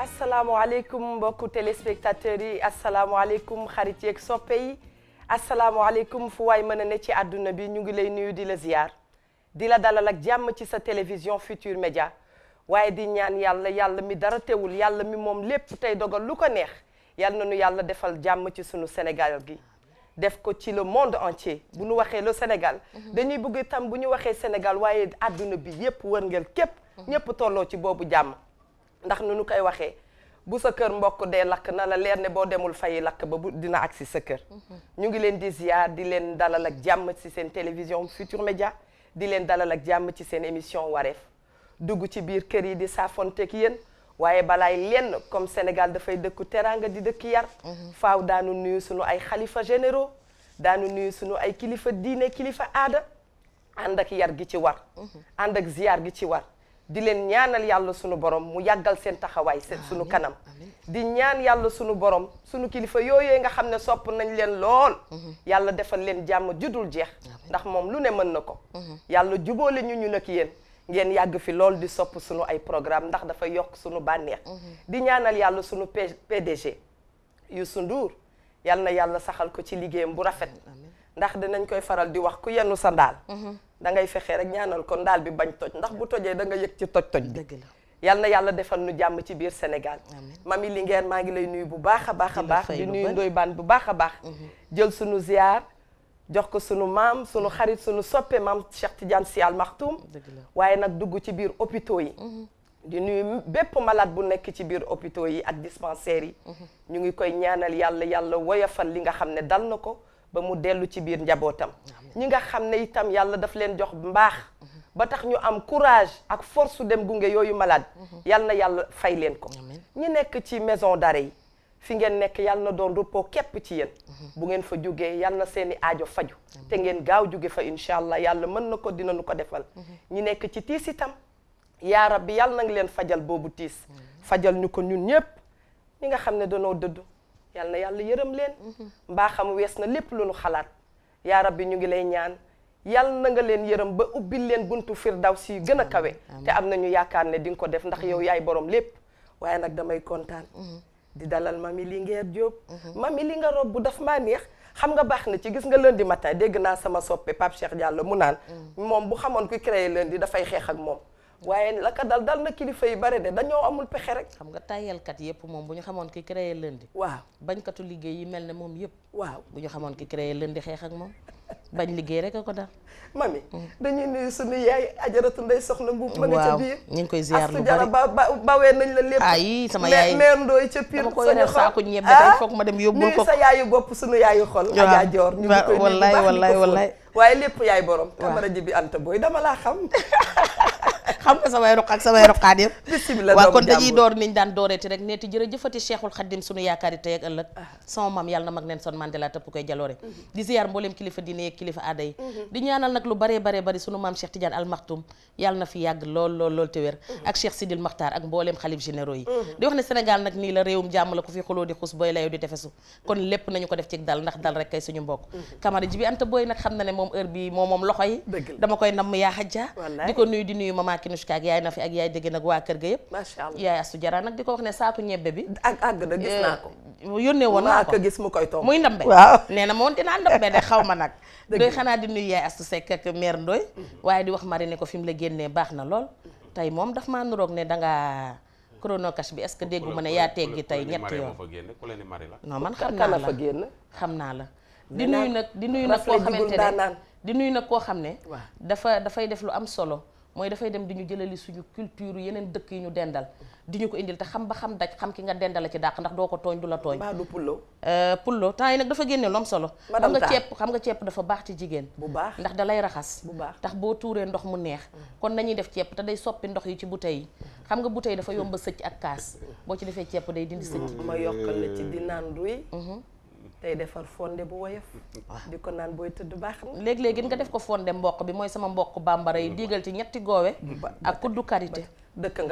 asalaamaaleykum mbokku téléspectateurs yi asalaamaaleykum xarit yeeg soppe yi asalaamaaleykum fu waay mën a ne ci àdduna bi ñu ngi lay nuyu di la ziar di la dalal ak jàmm ci sa télévision Futur Média waaye di ñaan yàlla mi dara teewul yàlla mi moom lépp tey dogal lu ko neex yàlla na nu yàlla defal jàmm ci sunu Sénégal gi def ko ci le monde entier bu ñu waxee le Sénégal dañuy bëgg itam bu ñu waxee Sénégal waaye àdduna bi yépp wërngël képp ñépp tolloo ci boobu jàmm ndax nu koy waxee bu sa kër mbokk dee lakk na la leer ne boo demul fayi lakk ba bu dina agsi sa kër ñu ngi leen di ziar di leen dalal ak jàmm ci seen télévision Futur Média di leen dalal ak jàmm ci seen émission wareef dugg ci biir kër yi di saafonteeg yéen waaye balaay lenn comme Sénégal dafay dëkku teraanga di dëkk yar faaw daanu nuyu sunu ay xalifa généraux daanu nuyu sunu ay kilifa diine kilifa aada ànd ak yar gi ci war ànd ak ziar gi ci war di leen ñaanal yàlla sunu borom mu yàggal seen taxawaay sunu kanam di ñaan yàlla sunu borom sunu kilifa yooyee nga xam ne sopp nañ leen lool yàlla defal leen jàmm judul jeex ndax moom lu ne mën na ko yàlla jubóole ñu nag yéen ngeen yàgg fi lool di sopp sunu ay programme ndax dafa yokk sunu bànneex di ñaanal yàlla sunu PDG Youssou Ndour yal na yàlla saxal ko ci liggéeyam bu rafet ndax dinañ koy faral di wax ku yennu sa ndaal da ngay fexe rek ñaanal ko ndaal bi bañ toj ndax bu tojee da nga yëg ci toj bi yal na yàlla defal nu jàmm ci biir Sénégal Mami Linguère maa ngi lay nuyu bu baax a baax a baax di nuyu Ndoye Bane bu baax a baax jël sunu ziar jox ko sunu maam sunu xarit sunu soppe maam Cheikh Tidiane Sy Al Maktoum waaye nag dugg ci biir hôpitaux yi di nuyu bépp malade bu nekk ci biir hôpitaux yi ak dispensaires yi ñu ngi koy ñaanal yàlla woyofal li nga xam ne dal na ko ba mu dellu ci biir njabootam ñi nga xam ne itam yàlla daf leen jox mbaax ba tax ñu am courage ak force su dem gunge yooyu malade yal na yàlla fay leen ko ñi nekk ci maison d'arrêt yi fi ngeen nekk yàlla na doon repos képp ci yéen bu ngeen fa jógee yàlla na seeni aajo faju te ngeen gaaw jóge fa incha allah yàlla mën na ko dinañu ko defal ñi nekk ci tiis itam yaa rabbi yàlla na nga leen fajal boobu tiis fajal ñu ko ñun ñëpp ñi nga xam ne danoo dëddu yal na yàlla yërëm leen mbaaxam wees na lépp lu nu xalaat yaa rabbi ñu ngi lay ñaan yal na nga leen yërëm ba ubbil leen buntu firdawsi gën a kawe te am nañu yaakaar ne di nga ko def ndax yow yaay borom lépp waaye nag damay kontaan di dalal Mami Linguère Diop Mami li nga rob bu daf maa neex xam nga baax na ci gis nga lundi matin dégg naa sama soppe Pape Cheikh Diallo mu naan moom bu xamoon ku créé lundi dafay xeex ak moom waaye la ka dal na kilifa yi bare de dañoo amul pexe rek xam nga tàyyalkat yëpp moom bu ñu xamoon ki créé lundi waaw bañkatu liggéey yi mel ne moom yëpp waaw bu ñu xamoon ki créé lundi xeex ak moom bañ liggéey rek a ko dal Mami dañuy nuyu suñu yaay ajaratu Ndey Soxna Mbuub ma nga ca biir ñu ngi koy ziar lu Astu Jara bawee nañ la lépp ay sama yaay meer ndooy ca Pire dama ko yoreel saako ñebbe tey foog ma dem yóbbul ko nuyu sa yaayu bopp suñu yaayu xol Adja Dior ñu ngi koy nuyu wallaay waaye lépp yaay borom Camara ji bi Anta Boy dama laa xam xam nga samay roq ak samay roqaat yëpp bismillah waaw kon dañuy door niñ daan dooreeti rek neeti jërëjëfati Cheikhul Khadim sunu yaakaari tey ak ëllëg sama maam yàlla na mag neen son Mandela tëpp koy jaloore di ziar mbooleem kilifa diine yeeg kilifa aada yi di ñaanal nag lu baree bari sunu maam Cheikh Tidiane Al Maktoum yàlla na fi yàgg lool te wér ak Cheikh Sidil Makhtar ak mbooleem xalif généraux yi di wax ne Sénégal nag nii la réewum jàmm la ku fi xuloo di xus booy layo di tefesu kon lépp nañu ko def ci dal ndax dal rek kay suñu mbokk Camara ji bi Anta Boy nag xam na ne moom heure bi moom loxo yi dama koy namm yaa xajja di ko nuyu di nuyu mama Kinushka ak yaay na fi ak yaay dégg nag waa kër ga yëpp macha allah yaay Astu Jara nag di ko wax ne saako ñebbe bi ak àgg na gis naa ko yónnee woon naa ko gis mu koy toog muy ndambe waaw nee na moom dinaa ndambe de xaw ma nag doy xanaa di nuyu yaay Astu Seck ak mère Ndoy waaye di wax mari ne ko fi mu la génnee baax na lool tey moom daf maa nuroog ne dangaa chronocash bi est-ce que déggu ma ne yaa teggi tey ñetti yoon non man xam naa la xam naa la di nuyu nag koo xamante ne di nuyu nag koo xam ne dafay def lu am solo mooy dafay dem di ñu jëlali suñu culture yeneen dëkk yi ñu dendal di ñu ko indil te xam ba xam daj xam ki nga dendal la ci dàq ndax doo ko tooñ du la tooñ mbaa du pullo temps yi nag dafa génne lu am solo xam nga ceeb dafa baax ci jigéen bu baax ndax da lay raxas bu baax tax boo tuuree ndox mu neex kon nañuy def ceeb te day soppi ndox yi ci bouteille yi xam nga bouteille dafa yomba sëcc ak kaas boo ci defee ceeb day dindi sëcc ma yokkal la ci di naan duy tey defar fonde bu woyof di ko naan booy tëdd baax na léegi nga def ko fonde mboq bi mooy sama mboq bambara yi diigal ci ñetti goowe ak kuddu karité dëkk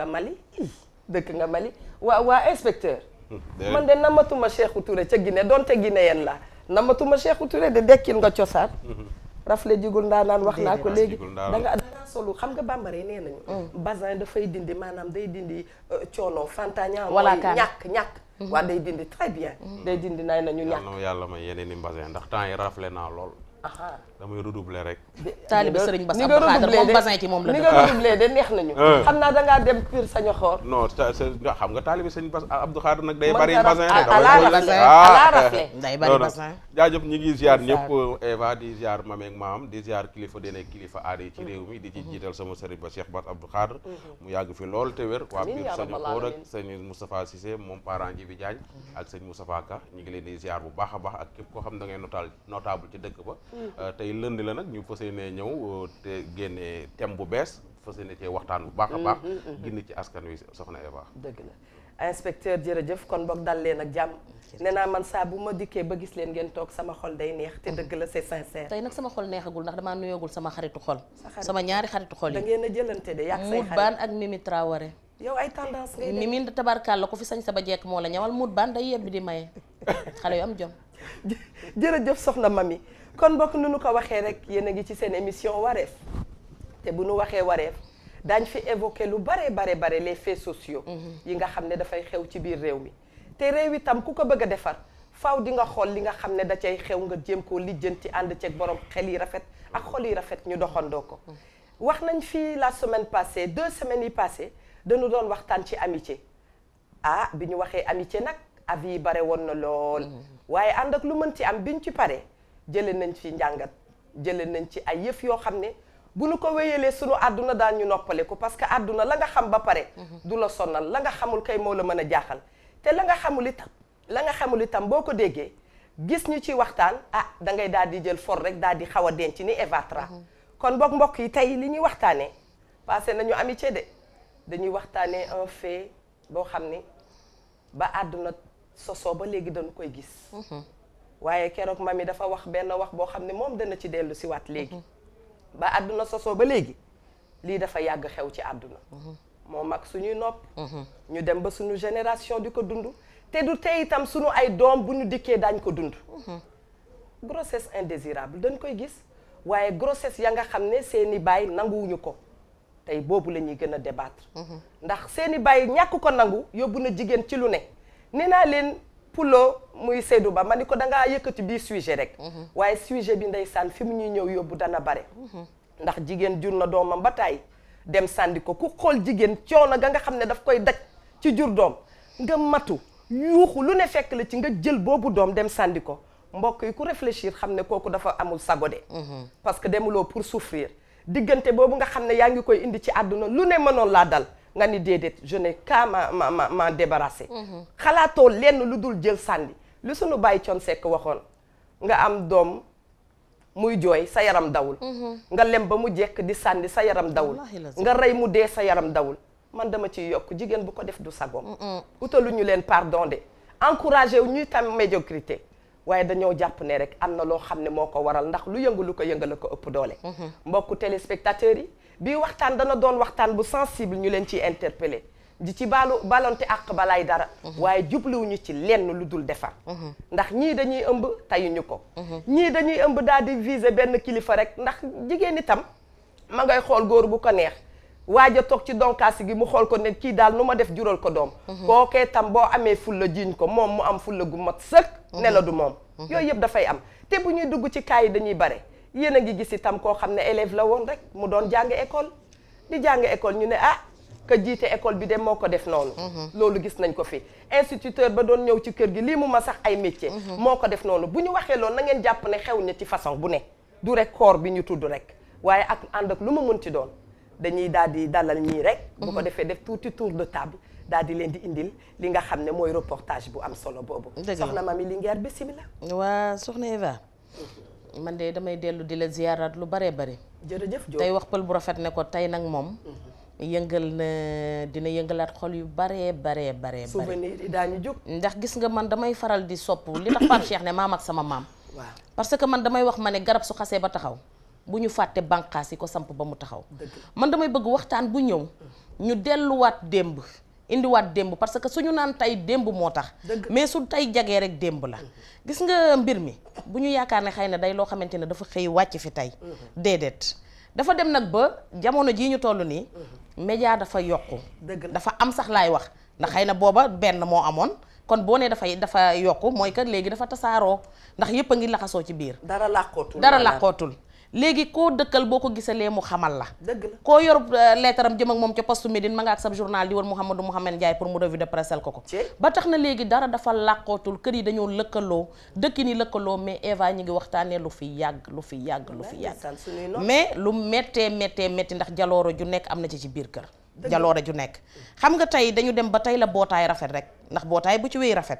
nga Mali waa inspecteur man de namatuma Cheikhou Touré ca Guinée donte Guinéen la namatuma Cheikhou Touré de dekkil nga cosaan rafle jigul ndaanaan wax naa ko léegi jigul da ndaanaan. nga solu xam nga bambara yi nee nañu basin dafay dindi maanaam day dindi coono fantaña Voilà, mooy kaan. ñàkk waa day dindi très bien day dindi nay nañu yàlla ñàkk na yàlla may yeneen i mbasin ndax temps yi rafle naa lool aha damay redoubler rek. taalibe Sëriñ Bass ni Abdou nga Khadre redoublé moom de basin ci moom la ni dëkk. nga redoublé de neex nañu xam naa dangaa dem Pire Sañoxoor non nga xam nga taalibe sëñ Bass Abdou Khadre nag day bari Mën nga basin raf- de. à la rafle à la rafle day bari basin. jaajëf ñi ngi ziar Ndeysaan. ñëpp Eva di ziar mame ak maam di ziar kilifa dene kilifa aada yi ci réew mi di ci jiital sama sëriñ ba Cheikh Bass Abdou Khadre mu yàgg fi lool te wér waa Amiin Pire yaa rabbal Sañoxoor ak aalamiin. sëñ Moustapha Cissé moom parent ji bi Diagne ak sëñ Moustapha Ka ñu ngi leen di ziar bu baax a baax ak képp koo xam da ngay notable ci dëkk ba tey lënd la nag ñu fas yéene ñëw te génne thème bu bees fas yéene cee waxtaan bu baax a baax gindi ci askan wi soxna Eva. dëgg la inspecteur jërëjëf kon boog dal leen ak jàmm nee naa man saa bu ma dikkee ba gis leen ngeen toog sama xol day neex te dëgg la c'est sincère tey nag sama xol neexagul ndax damaa nuyoogul sama xaritu xol xarit. sama ñaari xaritu xol da yi ngeen a jëlante de yàgg say Mout xarit Baan ak Mimi Traoré yow ay tendance ngay def Mimi tabarkàlla ku fi sañ sa ba jekk moo la ñawal Mout Baan day yebbi di maye xale yu am jom jërëjëf soxna mami kon bokk nu nu ko waxee rek yéen a ngi ci seen émission wareef te bu nu waxee wareef daañ fi évoquer lu bare les faits sociaux yi nga xam ne dafay xew ci biir réew mi te réew itam ku ko bëgg a defar faaw di nga xool li nga xam ne da cay xew nga jéem koo lijjanti ànd ceeg borom xel yi rafet ak xol yi rafet ñu doxandoo ko wax nañ fii la semaine passée 2 semaines yi passées dañu doon waxtaan ci amitié ah bi ñu waxee amitié nag avis yi bare woon na lool waaye ànd ak lu mën ci am biñ ci paree jële nañ fi njàngat jële nañ ci ay yëf yoo xam ne bu nu ko wéyalee sunu àdduna daan ñu noppale ko parce que àdduna la nga xam ba pare du la sonnal la nga xamul kay moo la mën a jaaxal te la nga xamul itam boo ko déggee gis ñu ci waxtaan ah da ngay daal di jël for rek daal di xaw a denc ni Evatra kon boog mbokk yi tey li ñuy waxtaanee passé nañu amitié de dañuy waxtaanee un fait boo xam ni ba àdduna sosoo ba léegi dañu koy gis waaye keroog mami dafa wax benn wax boo xam ne moom dana ci dellu si waat léegi ba àdduna sosoo ba léegi lii dafa yàgg xew ci àdduna moo mag suñuy nopp ñu dem ba suñu génération di ko dund te du tey itam suñu ay doom bu ñu dikkee daañ ko dund grossesse indésirable dañ koy gis waaye grossesse ya nga xam ne seeni baay nanguwuñu ko tey boobu la ñuy gën a débattre ndax seeni baay ñàkk ko nangu yóbbu na jigéen ci lu ne nee naa leen Pulo muy Seydou Ba ma ni ko dangaa yëkkati bii sujet rek waaye sujet bi ndeysaan fi mu ñuy ñëw yóbbu dana bare ndax jigéen jur na doomam ba tàyyi dem sànni ko ku xool jigéen coono ga nga xam ne daf koy daj ci jur doom nga matu yuuxu lu ne fekk la ci nga jël boobu doom dem sànni ko mbokk yi ku réfléchir xam ne kooku dafa amul sago de parce que demuloo pour souffrir diggante boobu nga xam ne yaa ngi koy indi ci àdduna lu ne mënoon laa dal nga ni déedéet je n'ai qu'à ma débarrasser xalaatoo lenn lu dul jël sànni lu sunu bàyyi Thione Seck waxoon nga am doom muy jooy sa yaram dawul nga lem ba mu jekk di sànni sa yaram dawul nga rey mu dee sa yaram dawul man dama ciy yokk jigéen bu ko def du sagoom utalu ñu leen pardon de encouragé wu ñuy tam médiocrité waaye dañoo jàpp ne rek am na loo xam ne moo ko waral ndax lu yëngu lu ko yëngal ko ëpp doole mbokku téléspectateurs yi bii waxtaan dana doon waxtaan bu sensible ñu leen ciy interpellé di ci balonte àq balaay dara waaye jubluwuñu ci lenn lu dul defar ndax ñii dañuy ëmb tayuñu ko ñii dañuy ëmb daal di viser benn kilifa rek ndax jigéen itam ma ngay xool góor bu ko neex waaj a toog ci donkaasi gi mu xool ko ne kii daal nu ma def jural ko doom kookee tam boo amee fulla jiiñ ko moom mu am fulla gu mat sëkk ne la du moom yooyu yëpp dafay am te bu ñuy dugg ci cas yi dañuy bare yéen a ngi gis itam koo xam ne élève la woon rek mu doon jàng école di jàng école ñu ne ah ka jiite école bi de moo ko def noonu loolu gis nañ ko fi instituteur ba doon ñëw ci kër gi lii mu ma sax ay métier moo ko def noonu bu ñu waxee loolu na ngeen jàpp ne xew na ci façon bu ne du rek koor bi ñu tudd rek waaye ak ànd ak lu mu mën ci doon dañuy daal di dalal ñii rek bu ko defee def tuuti tour de table daal di leen di indil li nga xam ne mooy reportage bu am solo boobu soxna Mami Linguère bismillah waa soxna Eva man de damay dellu di la ziyaaraat lu baree bari jërëjëf Diop tey wax pël bu rafet ne ko tey nag moom yëngal na dina yëngalaat xol yu baree souvenir yi daañu jóg ndax gis nga man damay faral di sopp li tax Pape Cheikh ne maam ak sama maam waaw parce que man damay wax ma ne garab su xasee ba taxaw bu ñu fàtte bànqaas yi ko samp ba mu taxaw man damay bëgg waxtaan bu ñëw ñu delluwaat démb indiwaat démb parce que suñu naan tey démb moo tax mais su tey jagee rek démb la gis nga mbir mi bu ñu yaakaar ne xëy na day loo xamante ne dafa xëy wàcc fi tey déedéet dafa dem nag ba jamono jii ñu toll nii média dafa yokku dafa am sax laay wax ndax xëy na booba benn moo amoon kon boo nee dafa yokku mooy que léegi dafa tasaaroo ndax yépp a ngi laxasoo ci biir dara làqootul léegi koo dëkkal boo ko gisalee mu xamal la dëgg la koo yor leetaram jëm ak moom ca poste Médine ma nga ak sab journal di wër Mouhamed Ndiaye pour mu revue de presse ko ba tax na léegi dara dafa làqootul kër yi dañoo lëkkaloo dëkki ni lëkkaloo mais Eva ñi ngi waxtaanee lu fi yàgg mais lu méttee métti ndax jalooro ju nekk am na ci biir kër jalooro ju nekk xam nga tey dañu dem ba tey la bootaay rafet rek ndax bootaay bu ci wéy rafet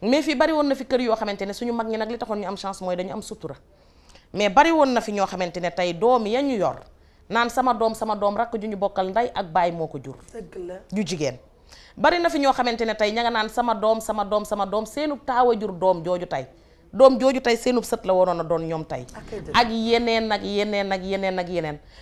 mais fii bari woon na fi kër yoo xamante ne suñu mag ñi nag li taxoon ñu am chance mooy dañu am sutura mais bari woon na fi ñoo xamante ne tey doom ya ñu yor naan sama doom rakk ju ñu bokkal ndey ak baay moo ko jur dëgg la ju jigéen bari na fi ñoo xamante ne tey ña nga naan sama doom seenu taawa jur doom jooju tey seenub sët la waroon a doon ñoom tey ak yeneen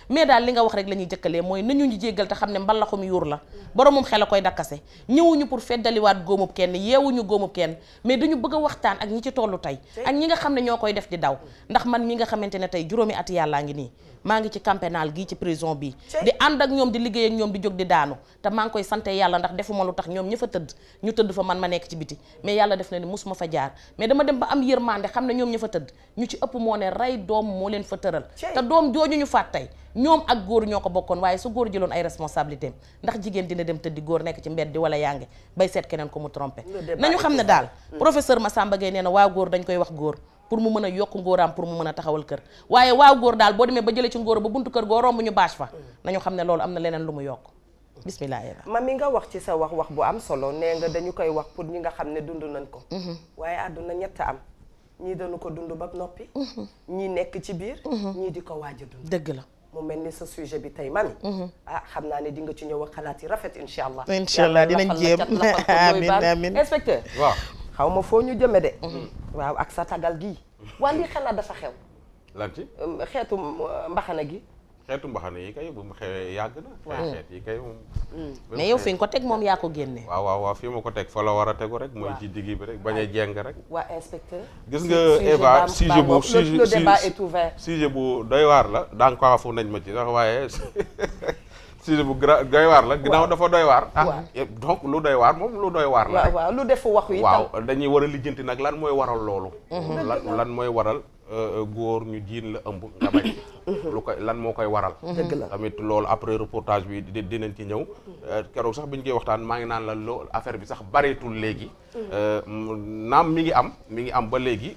mais daal li nga wax rek la ñuy jëkkalee mooy nañu ñu jéggal te xam ne mbalaxum yuur la boromum xel a koy dakkase ñëwuñu pour feddaliwaat góomub kenn yeewuñu góomub kenn mais dañu bëgg a waxtaan ak ñi ci tollu tey ak ñi nga xam ne ñoo koy def di daw ndax man mi nga xamante ne tey juróomi at yàllaa ngi nii maa ngi ci camp pénal gii ci prison bii di ànd ak ñoom di liggéey ak ñoom di jóg di daanu te maa ngi koy sante yàlla ndax defuma lu tax ñoom ña fa tëdd ñu tëdd fa man ma nekk ci biti mais yàlla def na ni musuma fa jaar mais dama dem ba am yërmande xam ne ñoom ña fa tëdd ñu ci ëpp moo ne rey doom moo leen fa tëral te doom jooju ñu faat tey ñoom ak góor ñoo ko bokkoon waaye su góor jëloon ay responsabilité ndax jigéen dina dem tëddi góor nekk ci mbedd di wala yaange bay seet keneen ko mu trompé nañu xam ne daal professeur Massamba Gueye nee na waa góor dañ koy wax góor pour mu mën a yokk ngóoraam pour mu mën a taxawal kër waaye waaw góor daal boo demee ba jëlee ci ngóor ba buntu kër goo romb ñu bâche fa nañu xam ne loolu am na leneen lu mu yokk bismillah Eva ma mi nga wax ci sa wax bu am solo nee nga dañu koy wax pour ñi nga xam ne dund nañ ko waaye àdduna ñett am ñii dañu ko dund ba noppi ñii nekk ci biir ñii di ko waaj a dund dëgg la mu mel ni sa sujet bi tey mami xam naa ne di nga ci ñëw ak xalaat yi rafet incha allah dinañ jéem amiin inspecteur waaw xaw ma foo ñu jëme de waaw ak sa tagal gii waa lii xalaat dafa xew lan ci xeetu mbaxana gi xeetu mbaxana yi kay bu mu xewee yàgg na xeet yi kay moom mais yow fi nga ko teg moom yaa ko génne waaw fii ma ko teg fa la war a tegu rek mooy ci digg bi rek bañ a jeng rek waa inspecteur gis nga Eva sujet bu doy waar la daa nga ko xafu nañ ma ci sax waaye sujet bu doy waar la ginnaaw dafa doy waar donc lu doy waar moom lu doy waar la waaw lu defu wax yi waaw dañuy war a lijjanti nag lan mooy waral loolu lan mooy waral góor ñu jiin la ëmb nga bañ lu koy lan moo koy waral dëgg la tamit loolu après reportage bi dinañ ci ñëw keroog sax bi ñu koy waxtaan maa ngi naan la loolu affaire bi sax bareetul léegi naam mi ngi am ba léegi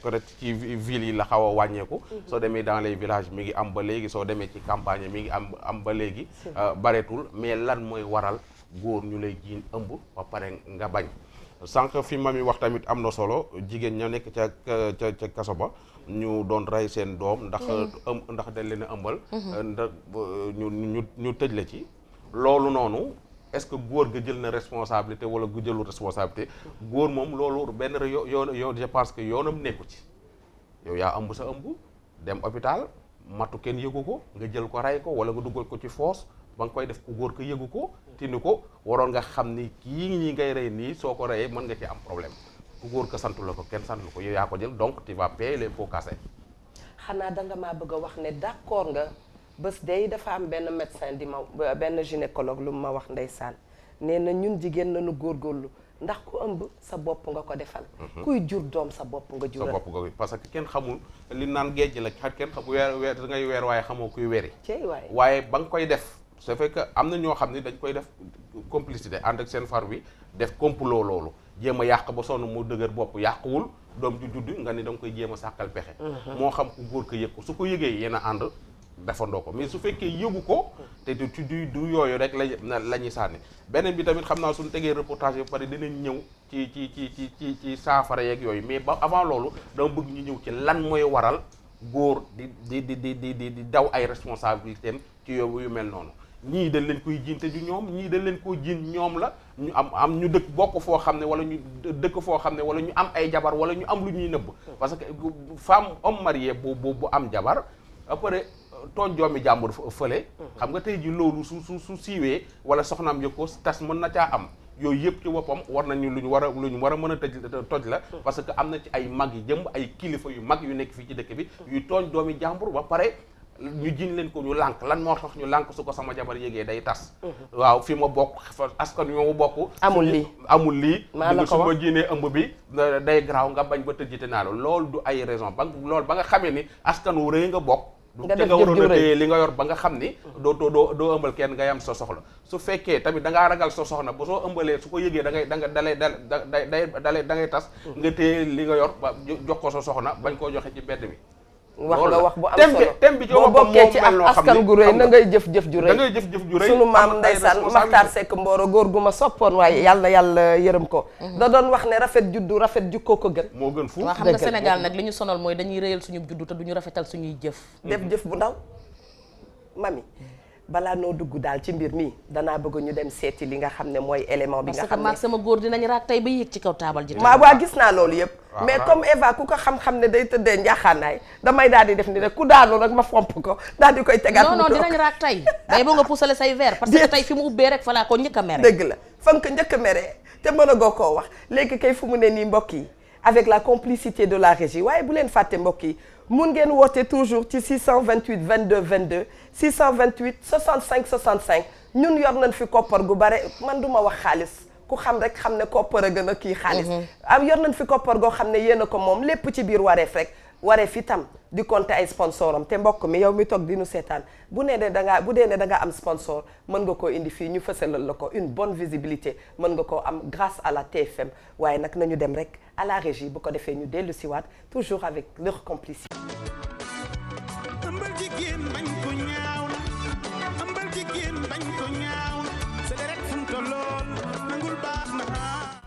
peut-être ci ville yi la xaw a wàññeeku soo demee dans les villages mi ngi am ba léegi soo demee ci campagne mi ngi am ba léegi bareetul mais lan mooy waral góor ñu lay jiin ëmb ba pare nga bañ sànq fi ma mi wax tamit am na solo jigéen ña nekk ca kaso ba ñu doon rey seen doom ndax dañ leen a ëmbal ndax ñu tëj la ci loolu noonu est-ce que góor ga jël na responsabilité wala gu jëlul responsabilité góor moom loolu benn yoon je pense que yoonam nekku ci yow yaa ëmb sa ëmb dem hôpital matu kenn yëgu ko nga jël ko rey ko wala nga duggal ko ci foos ba nga koy def ku góor ko yëgu ko tini ko waroon nga xam ni kii ñi ngay rey nii soo ko reyee mën nga ci am problème ku góor ko santu la ko kenn santu ko yow yaa ko jël donc tu vas payer les pots cassés. xanaa danga maa bëgg a wax ne d'accord nga bés day dafa am benn médecin di ma benn gynécologue lu ma wax ndeysaan nee na ñun jigéen nañu góorgóorlu ndax ku ëmb sa bopp nga ko defal kuy jur doom sa bopp nga jural sa bopp nga parce que kenn xamul li naan géej la kenn xam weer da ngay weer waaye xamoo kuy weri waaye ba nga koy def c'est fait que am na ñoo xam ne dañ koy def complicité ànd ak seen far bi def complot loolu jéem a yàq ba sonn mu dëgër bopp yàquwul doom ju judd nga ni da nga koy jéem a sàkkal pexe moo xam ku góor ko yëg ko su ko yëgee yéen a ànd defandoo ko mais su fekkee yëgu ko te du yooyu rek la ñuy sànni beneen bi tamit xam naa suñu tegee reportage ba pare dinañ ñëw ci saafara yeeg yooyu mais ba avant loolu dama bëgg ñu ñëw ci lan mooy waral góor di daw ay responsabilités ci yu mel noonu ñii dañ leen koy jiin te du ñoom ñii dañ leen koy jiin ñoom la ñu am ñu dëkk bokk foo xam ne wala ñu dëkk foo xam ne wala ñu am ay jabar wala ñu am lu ñuy nëbb parce que femme homme marié bu am jabar après tooñ doomi jàmbur fële xam nga tey ji loolu su siiwee wala soxnaam yëg ko tas mën na caa am yooyu yëpp ci boppam war nañu lu ñu war a mën a toj la parce que am na ci ay mag yi jëm ay kilifa yu mag yu nekk fii ci dëkk bi yu tooñ doomi jàmbur ba pare ñu jiñ leen ko ñu lànk lan moo tax ñu lànk su ko sama jabar yégee day tas waaw fi ma bokk askan wi ma bokk amul lii su ma jiinee ëmb bi day garaaw nga bañ ba tëjjite naa la loolu du ay raison ba loolu ba nga xamee ni askan wu rëy nga bokk te nga waroon a téye li nga yor ba nga xam ni doo ëmbal kenn ngay am sa soxla su fekkee tamit da ngaa ragal sa soxna ba soo ëmbalee su ko yëgee da ngay tas nga téye li nga yor ba jox ko sa soxna bañ koo joxe ci mbedd mi wax nga wax bu am solo thème bi boo bokkee ci askan gu rëy na ngay jëf-jëf ju rëy da ngay jëf-jëf ju rëy sunu maam ndeysaan Maxtaar Sekk Mbooro góor gu ma soppoon waaye yàlla yërëm ko da doon wax ne rafet juddu rafet jukkoo ko gën moo gën fu waaw xam nga Sénégal nag li ñu sonal mooy dañuy réyal suñu juddu te duñu rafetal suñuy jëf def jëf bu ndaw mami balaa noo dugg daal ci mbir mi danaa bëgg ñu dem seeti li nga xam ne mooy élément bi nga xam ne parce que sama góor dinañ raak tey ba yéeg ci kaw taabal ji waa gis naa loolu yëpp mais comme Eva ku ko xam-xam ne day tëddee njaaxaanaay damay daal di def ni rek ku daanu rek ma fomp ko daal di koy tegaat non dinañ raak tey day boo nga puusale say verre parce que tey fi mu ubbee rek fa laa ko njëkk a mere dëgg la fan ko njëkk a mere te mën a goo koo wax léegi kay fu mu ne nii mbokk yi avec la complicité de la régie waaye bu leen fàtte mbokk yi mun ngeen woote toujours ci 628 22 22 628 65 65 ñun yor nañ fi koppar gu bare man du ma wax xaalis ku xam rek xam ne koppar a gën a kii xaalis yor nañ fi koppar goo xam ne yéen a ko moom lépp ci biir wareef rek wareef itam di compter ay sponsoram te mbokk mi yow mi toog di nu seetaan bu dee ne da nga am sponsor mën nga koo indi fii ñu fësalal la ko une bonne visibilité mën nga koo am grâce à la TFM waaye nag nañu dem rek à la régie bu ko defee ñu dellu siwaat toujours avec leur complicité.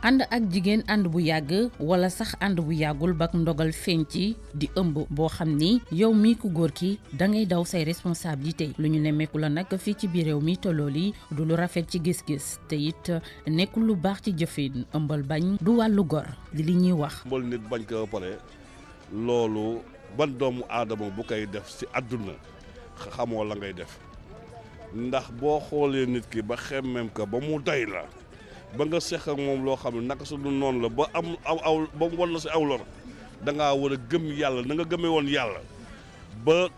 ànd ak jigéen ànd bu yàgg wala sax ànd bu yàggul bak ndogal feeñ ci di ëmb boo xam ni yow mii ku góor ki dangay daw say responsabilité lu ñu nemmeeku la nag fii ci biir réew mi te loolu yi du lu rafet ci gis-gis te it nekkul lu baax ci jëfin ëmbal bañ du wàllu gor li ñuy wax. ëmbal nit bañ ko pare loolu ban doomu aadama bu koy def ci àdduna xamoo la ngay def ndax boo xoolee nit ki ba xemmem ko ba mu doy la. ba nga seq ak moom loo xam ne naka su du noonu la ba am aw ba mu wan la si aw lor da ngaa war a gëm yàlla na nga gëmee woon yàlla ba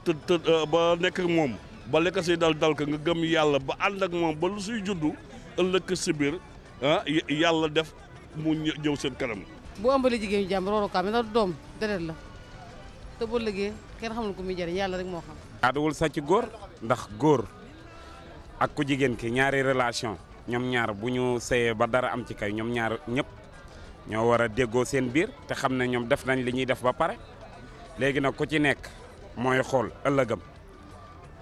ba nekk ak moom ba lekk si dal ko nga gëm yàlla ba ànd ak moom ba lu suy juddu ëllëg si biir yàlla def mu ñëw seen kanam. bu ëmbalee jigéen ñu jàmm rooro kaa mi ndax doom deret la te boo liggéey kenn xamul ko muy jëriñ yàlla rek moo xam. aadawul sax ci góor ndax góor ak ku jigéen ki ñaari relation. ñoom ñaar bu ñu sëyee ba dara am ci kay ñoom ñaar ñëpp ñoo war a déggoo seen biir te xam ne ñoom def nañ li ñuy def ba pare léegi nag ku ci nekk mooy xool ëllëgam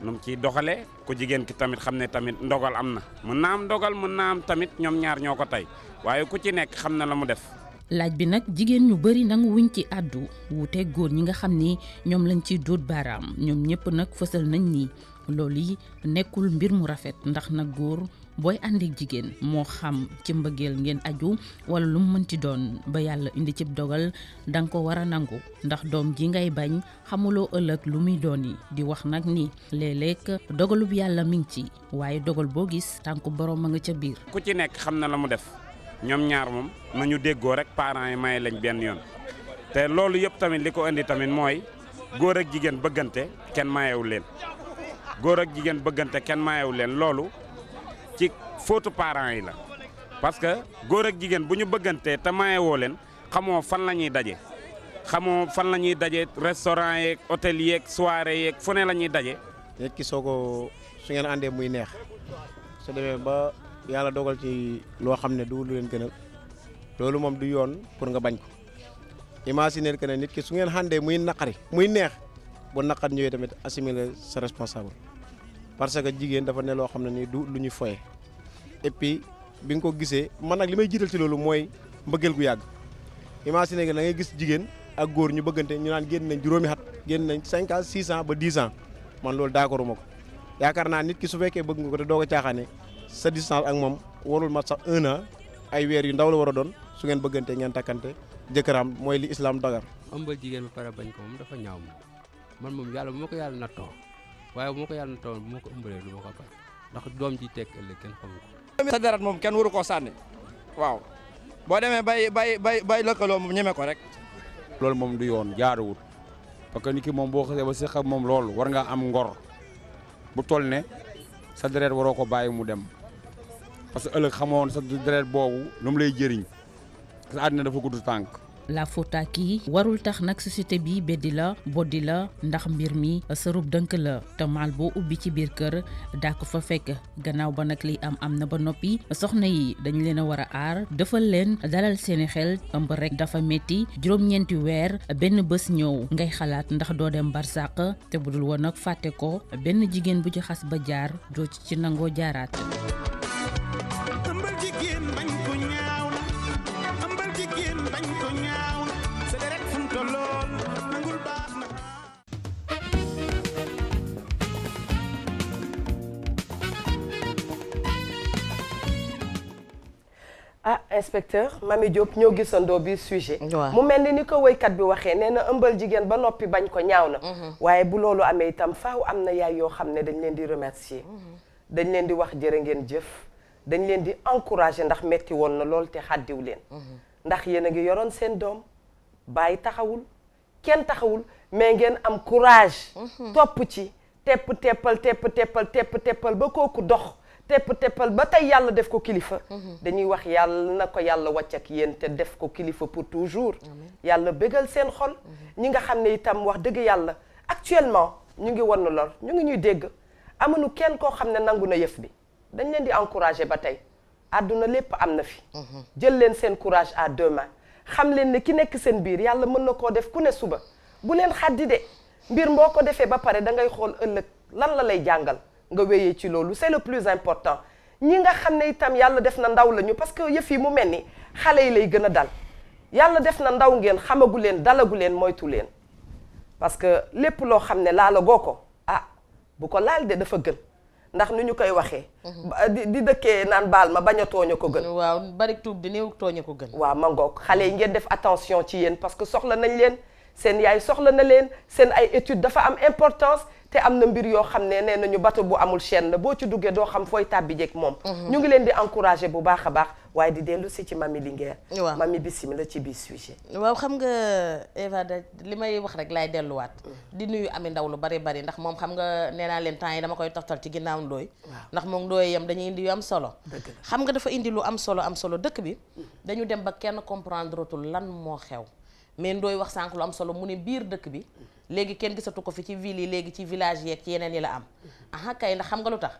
nu mu ciy doxalee ku jigéen ki tamit xam ne tamit ndogal am na mën naa am ndogal mën naa am tamit ñoom ñaar ñoo ko tey waaye ku ci nekk xam na la mu def. laaj bi nag jigéen ñu bari nangu wuñ ci àddu wuute góor ñi nga xam ni ñoom lañ ciy dóot baaraam ñoom ñëpp nag fësal nañ ni loolu yi nekkul mbir mu rafet ndax nag góor booy àndik jigéen moo xam ci mbëggeel ngeen aju wala lu mu mënti doon ba yàlla indi cib dogal danga ko war a nangu ndax doom ji ngay bañ xamuloo ëllëg lu muy doon yi di wax nag ni léeg-léeg dogalub yàlla mi ngi ci waaye dogal boo gis tànku borom a nga ca biir. ku ci nekk xam na la mu def ñoom ñaar moom nañu déggoo rek parents yi maye lañ benn yoon te loolu yëpp tamit li ko indi tamit mooy góor ak jigéen bëggante kenn mayewu leen góor ak jigéen bëggante kenn mayewu leen loolu ci fóotu parents yi la parce que góor ak jigéen bu ñu bëggantee te mayewoo leen xamoo fan la ñuy daje xamoo fan la ñuy daje restaurant yeeg hôtel yeeg soirée yeeg fu ne la ñuy daje. nit ki soo ko su ngeen àndee muy neex su demee ba yàlla dogal ci loo xam ne du lu leen gënal loolu moom du yoon pour nga bañ ko imaginer que ne nit ki su ngeen àndee muy naqari muy neex bu naqar ñëwee tamit assimiler sa responsable parce que jigéen dafa ne loo xam ne nii du lu ñuy foye et puis bi nga ko gisee man nag li may jiital ci loolu mooy mbëggeel gu yàgg imaginer que da ngay gis jigéen ak góor ñu bëggante ñu naan génn nañ juróomi at génn nañ 5 ans 6 ans ba 10 ans man loolu d'accorduma ko yaakaar naa nit ki su fekkee bëgg nga ko te doo ko caaxaane sa distance ak moom warul mat sax 1 an ay weer yu ndaw la war a doon su ngeen bëggante ngeen takkante jëkkëram mooy li islam dagar ëmbal jigéen ba pare bañ ko moom dafa ñaaw moom man moom yàlla bu ma ko yàlla nattoo waaye bu ma ko yàlla na tawoon bu ma ko ëmbalee du ma ko bañ ndax doom ji tekk ëllëg kenn xamu ko. sa deret moom kenn waru koo sànni waaw boo demee bay lëkkaloo moom ñeme ko rek. loolu moom du yoon jaaruwut parce que nit ki moom boo xasee ba seq ak moom loolu war nga am ngor bu toll ne sa deret waroo ko bàyyi mu dem parce que ëllëg xamoon sa deret boobu lu mu lay jëriñ parce que àddina dafa gudd tànk. la faute à qui warul tax nag société bi beddi la boddi la ndax mbir mi sërub dënk la te maal boo ubbi ci biir kër daa ko fa fekk gannaaw ba nag li am na ba noppi soxna yi dañu leen a war a aar defal leen dalal seeni xel ëmb rek dafa metti juróom-ñeenti weer benn bés ñëw ngay xalaat ndax doo dem barsàq te budul woon nag fàtte ko benn jigéen bu ci xas ba jaar doo ci nangoo jaaraat. ah inspecteur Mamy Diop ñoo gisandoo bi sujet mu mel ni ko woykat bi waxee nee na ëmbal jigéen ba noppi bañ ko ñaaw na waaye bu loolu amee itam faaw am na yaay yoo xam ne dañ leen di remercier dañ leen di wax jërë ngeen jëf dañ leen di encourager ndax metti woon na lool te xàddiw leen ndax yéen a ngi yoroon seen doom bàyyi taxawul kenn taxawul mais ngeen am courage topp ci teppal ba kooku dox teppal ba tey yàlla def ko kilifa dañuy wax yàlla na ko yàlla wàcc ak yéen te def ko kilifa pour toujours yàlla bégal seen xol ñi nga xam ne itam wax dëgg yàlla actuellement ñu ngi wan lor ñu ngi ñuy dégg amuñu kenn koo xam ne nangu na yëf bi dañ leen di encourager ba tey àdduna lépp am na fi jël leen seen courage à deux mains xam leen ne ki nekk seen biir yàlla mën na koo def ku ne suba bu leen xaddi de mbir mboo ko defee ba pare da ngay xool ëllëg lan la lay jàngal nga wéyee ci loolu c'est le plus important ñi nga xam ne itam yàlla def na ndaw lañu parce que yëf yi mu mel ni xale yi lay gën a dal yàlla def na ndaw ngeen xamagu leen dalagu leen moytu leen parce que lépp loo xam ne laala goo ko ah bu ko laal de dafa gën ndax nu ñu koy waxee di dëkkee naan baal ma bañ a tooñ ko gën waaw bari tuub di néew tooñ ko gën waaw ma ngoog xale yi ngeen def attention ci yéen parce que soxla nañ leen seen yaay soxla na leen seen ay études dafa am importance te am na mbir yoo xam ne nee nañu bateau bu amul chaîne la boo ci duggee doo xam fooy tàbbi jeeg moom ñu ngi leen di encourager bu baax a baax waaye di dellu si ci Mamy Linguère waaw Mamy bismillah ci biir sujet waaw xam nga Eva da li may wax rek laay delluwaat di nuyu Ami Ndaw lu bari bari ndax moom xam nga nee naa leen temps yi dama koy toftal ci ginnaaw Ndooy ndax moom Ndooy yam dañuy indi yu am solo xam nga dafa indi lu am solo dëkk bi dañu dem ba kenn comprendre tul lan moo xew mais Ndooy wax sànq lu am solo mu ne biir dëkk bi léegi kenn gisatu ko fi ci ville yi léegi ci village yeeg ci yeneen yi la am aha kay ndax xam nga lu tax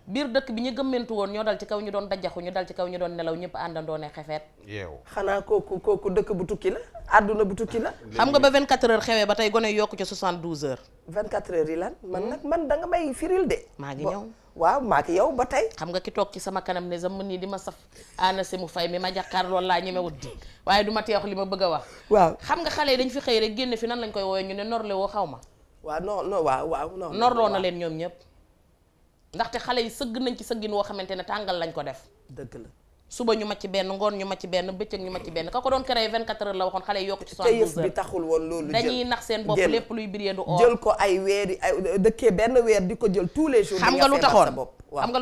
biir dëkk bi ñu gëmmentu woon ñoo dal ci kaw ñu doon dajaxu ñu dal ci kaw ñu doon nelaw ñëpp àndandoo ne xefeet yeew xanaa kooku dëkk bu tukki la àdduna bu tukki la xam nga ba 24 heures xewee ba tey gone yokku ci 72 heures 24 heures yi lan man da nga may firil de maa ngi ñëw waaw maa ngi yow ba tey xam nga ki toog ci sama kanam ne sam nii di ma saf ana si mu fay mi ma jàkkaar loolu laa ñemewut di waaye du ma teex li ma bëgg a wax waaw xam nga xale yi dañ fi xëy rek génn fi nan lañ koy woowee ñu ne norle woo xaw ma waaw non waaw norloo na leen ñoom ñëpp ndaxte xale yi sëgg nañ ci sëggin woo xamante ne tàngal lañ ko def dëgg la suba ñu macc benn ngoon ñu macc benn bëccëg ñu macc benn ka ko doon créé 24 heures la waxoon xale yi yokku ci 72 heures te yëf bi taxul woon loolu dañuy nax seen bopp lépp luy biree du or jël ko ay weeri ay dëkkee benn weer di ko jël tous les jours xam nga lu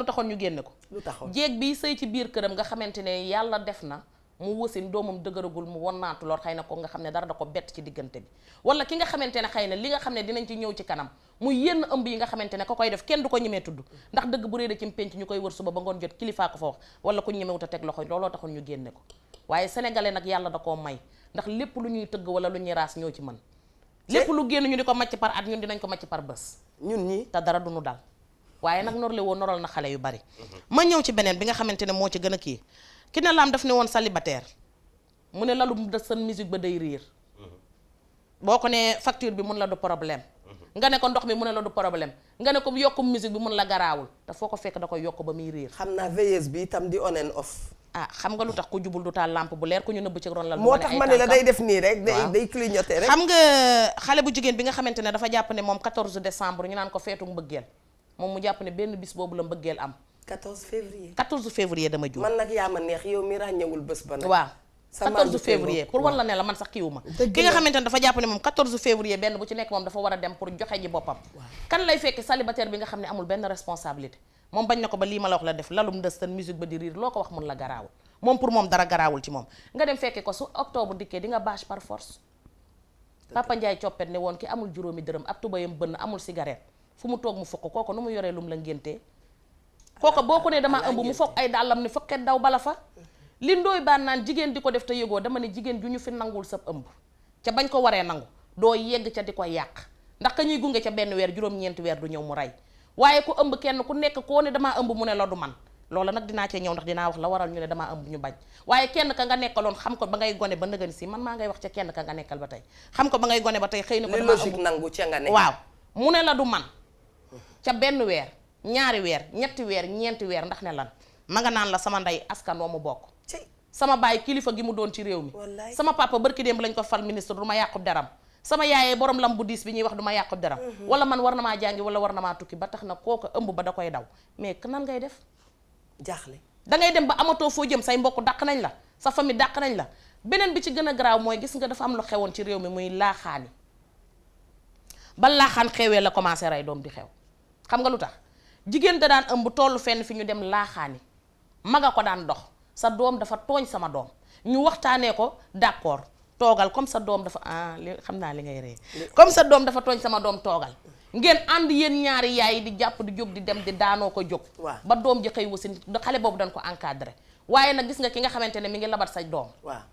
taxoon ñu génne ko lu taxoon jéeg bi sëy ci biir këram nga xamante ne yàlla def na mu wasin doomam dëgëragul mu wannaatu lool xëy na ko nga xam ne dara da ko bett ci diggante bi wala ki nga xamante ne xëy na li nga xam ne dinañ ci ñëw ci kanam muy yenn ëmb yi nga xamante ne ko koy def kenn du ko ñemee tudd ndax dëgg bu réede ci penc ñu koy wër suba ba ngoon jot kilifaa ko fa wax wala ku ñemewut a teg loxo looloo taxoon ñu génne ko waaye sénégalais nag yàlla da koo may ndax lépp lu ñuy tëgg wala lu ñuy raas ñoo ci mën lépp lu génn ñu di ko macc par at ñun dinañ ko macc par bés ñun ñi te dara duñu dal waaye nag norle woo noral na xale yu bari ma ñëw ci beneen bi nga xamante ne moo ci gën a kii ki ne laam daf ne woon célibataire mu ne lalu da seen musique ba day riir boo ko ne facture bi mun la du problème nga ne ko ndox mi mu ne la du problème nga ne ko yokkum musique bi mun la garaawul te foo ko fekk da koy yokk ba muy riir xam naa veilleuse bi itam di on and off xam nga lu tax ku jubul du taal lampe bu leer ku ñu nëbb ci ron lal moo tax ma ne la day def nii rek day clignoter rek xam nga xale bu jigéen bi nga xamante ne dafa jàpp ne moom 14 décembre ñu naan ko feetu mbëggeel moom mu jàpp ne benn bis boobu la mbëggeel am 14 février 14 février dama jur man nag yaa ma neex yow mi ràññewul bés ba nag waaw 14 février pour wan la ne la man sax kiiwuma ki nga xamante ne dafa jàpp ne moom 14 février benn bu ci nekk moom dafa war a dem pour joxe ji boppam kan lay fekk célibataire bi nga xam ne amul benn responsabilité moom bañ na ko ba lii ma la wax la def lalum ndëstan musique ba di riir loo ko wax mun la garaawul moom pour moom dara garaawul ci moom nga dem fekke ko su octobre dikkee di nga bâche par force Papa Ndiaye coppet ne woon ki amul juróomi dërëm ab tubayam bënn amul cigarette fu mu toog mu fokk kooku nu mu yoree lum la ngéntee kooku boo ko ne damaa ëmb mu fokk ay dàllam ni fokket daw bala fa li ndooy baan naan jigéen di ko def te yëgoo dama ne jigéen ju ñu fi nangul sa ëmb ca bañ ko waree nangu doo yegg ca di ko yàq ndax ka ñuy gunge ca benn weer juróom-ñeenti weer du ñëw mu rey waaye ku ëmb kenn ku nekk koo ne damaa ëmb mu ne la du man loola nag dinaa cee ñëw ndax dinaa wax la waral ñu ne damaa ëmb ñu bañ waaye kenn ka nga nekkaloon xam ko ba ngay gone ba nëgën si man maa ngay wax ca kenn ka nga nekkal ba tey xam ko ba ngay gone ba tey xëy na ko damaa logique nangu ca nga ne waaw mu ne la du man ca benn weer ñaari weer ñetti weer ñeenti weer ndax ne lan ma nga naan la sama ndey askan wa mu bokk sama baay kilifa gi mu doon ci réew mi sama papa barki démb lañ ko fal ministre du ma yàqub deram sama yaayee borom lam bu diis bi ñuy wax du ma yàqub deram wala man war na maa jàngi wala war na maa tukki ba tax na kooku ëmb ba da koy daw mais nan ngay def jaaxle da ngay dem ba amatoo foo jëm say mbokk dàq nañ la sa famille dàq nañ la beneen bi ci gën a garaaw mooy gis nga dafa am lu xewoon ci réew mi muy laaxaani ba laaxaan xewee la commencé rey doom di xew xam nga lu tax jigéen da daan ëmb tollu fenn fi ñu dem laaxaani maga ko daan dox sa doom dafa tooñ sama doom ñu waxtaanee ko d'accord toogal comme sa doom dafa li xam naa li ngay ree comme sa doom dafa tooñ sama doom toogal ngeen ànd yéen ñaari yaay di jàpp di jóg di dem di daanoo ko jóg ba doom ji xëy wasin xale boobu dañ ko encadré waaye nag gis nga ki nga xamante ne mi ngi labat sa doom waaw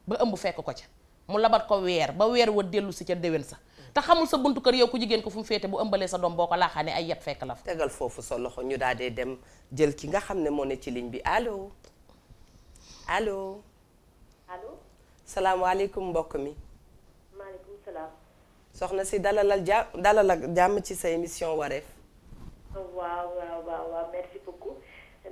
ba ëmb fekk ko ca mu labat ko weer ba weer wa dellu si ca déwén sa te xamul sa buntu kër yow ku jigéen ko fu mu féete bu ëmbalee sa doom boo ko laaxaane ay yet fekk la fa tegal foofu sa loxo ñu daal dee dem jël ki nga xam ne moo ne ci ligne bi allo allo allo salaamaaleykum mbokk mi maaleykum salaam soxna si dalalal jàmm ci sa émission wareef waaw merci beaucoup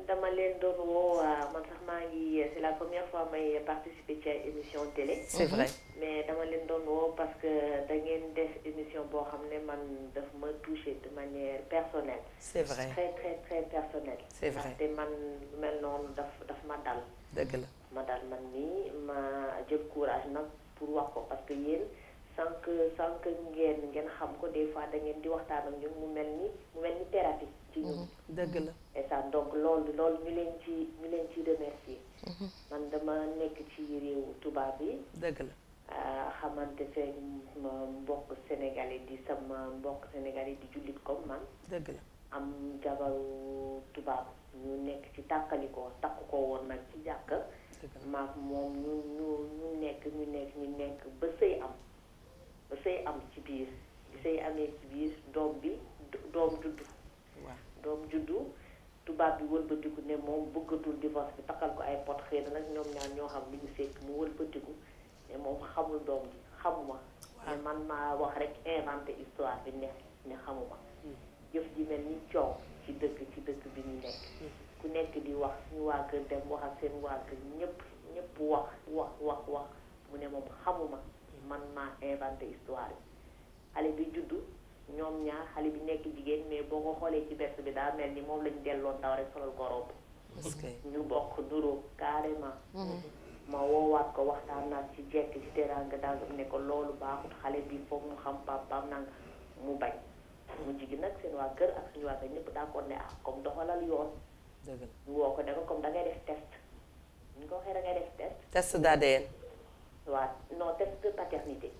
dama leen doon woo man sax maa ngi c'est la première fois may participer ci ay émission télé c'est vrai mais dama leen doon woo parce que da ngeen def émission boo xam ne man daf ma touché de manière personnelle c'est vrai très très très personnelle c'est vrai te man lu mel noonu daf ma dal dëgg la ma dal man nii ma jël courage nag pour wax ko parce que yéen sànq ngeen xam ko des fois da ngeen di waxtaan ak ñun mu mel ni thérapie ci ñun dëgg la et ça donc loolu ñu leen ci remercier man dama nekk ci réewu tubaab yi dëgg la xamante fee mbokk sénégalais di sama mbokk sénégalais di jullit comme man dëgg la am jabaru tubaab ñu nekk ci tàkkalikoo takku ko woon nag ci jàkk maak moom ñu nekk ba sëy am ci biir bi sëy amee ci biir doom juddu tubaab bi wëlbatiku ne moom bëggatul divorce bi takkal ko ay pot xëy na nag ñoom ñaar ñoo xam li ñu fekk mu wëlbatiku ne moom xamul doom ji xamuma mais man maa wax rek inventé histoire bi ne xamuma jëf ji mel ni coow ci dëkk bi ñu nekk ku nekk di wax suñu waa kër dem wax ak seen waa kër ñëpp wax mu ne moom xamuma man maa inventé histoire bi xale bi juddu ñoom ñaar xale bi nekk jigéen mais boo ko xoolee ci bett bi daa mel ni moom lañ delloon daw rek solal ko robb ñu bokk nuroo carrément ma woowaat ko waxtaan naat ci jekk ci teraanga daal ne ko loolu baaxut xale bi foog mu xam papaam nanga mu bañ mu jigi nag seen waa kër ak suñu waa kër ñëpp d'accord ne comme doxalal yoon ñu woo ko ne ko comme da ngay def test ñu ko waxee da ngay def test d'ADN waaw non test de paternité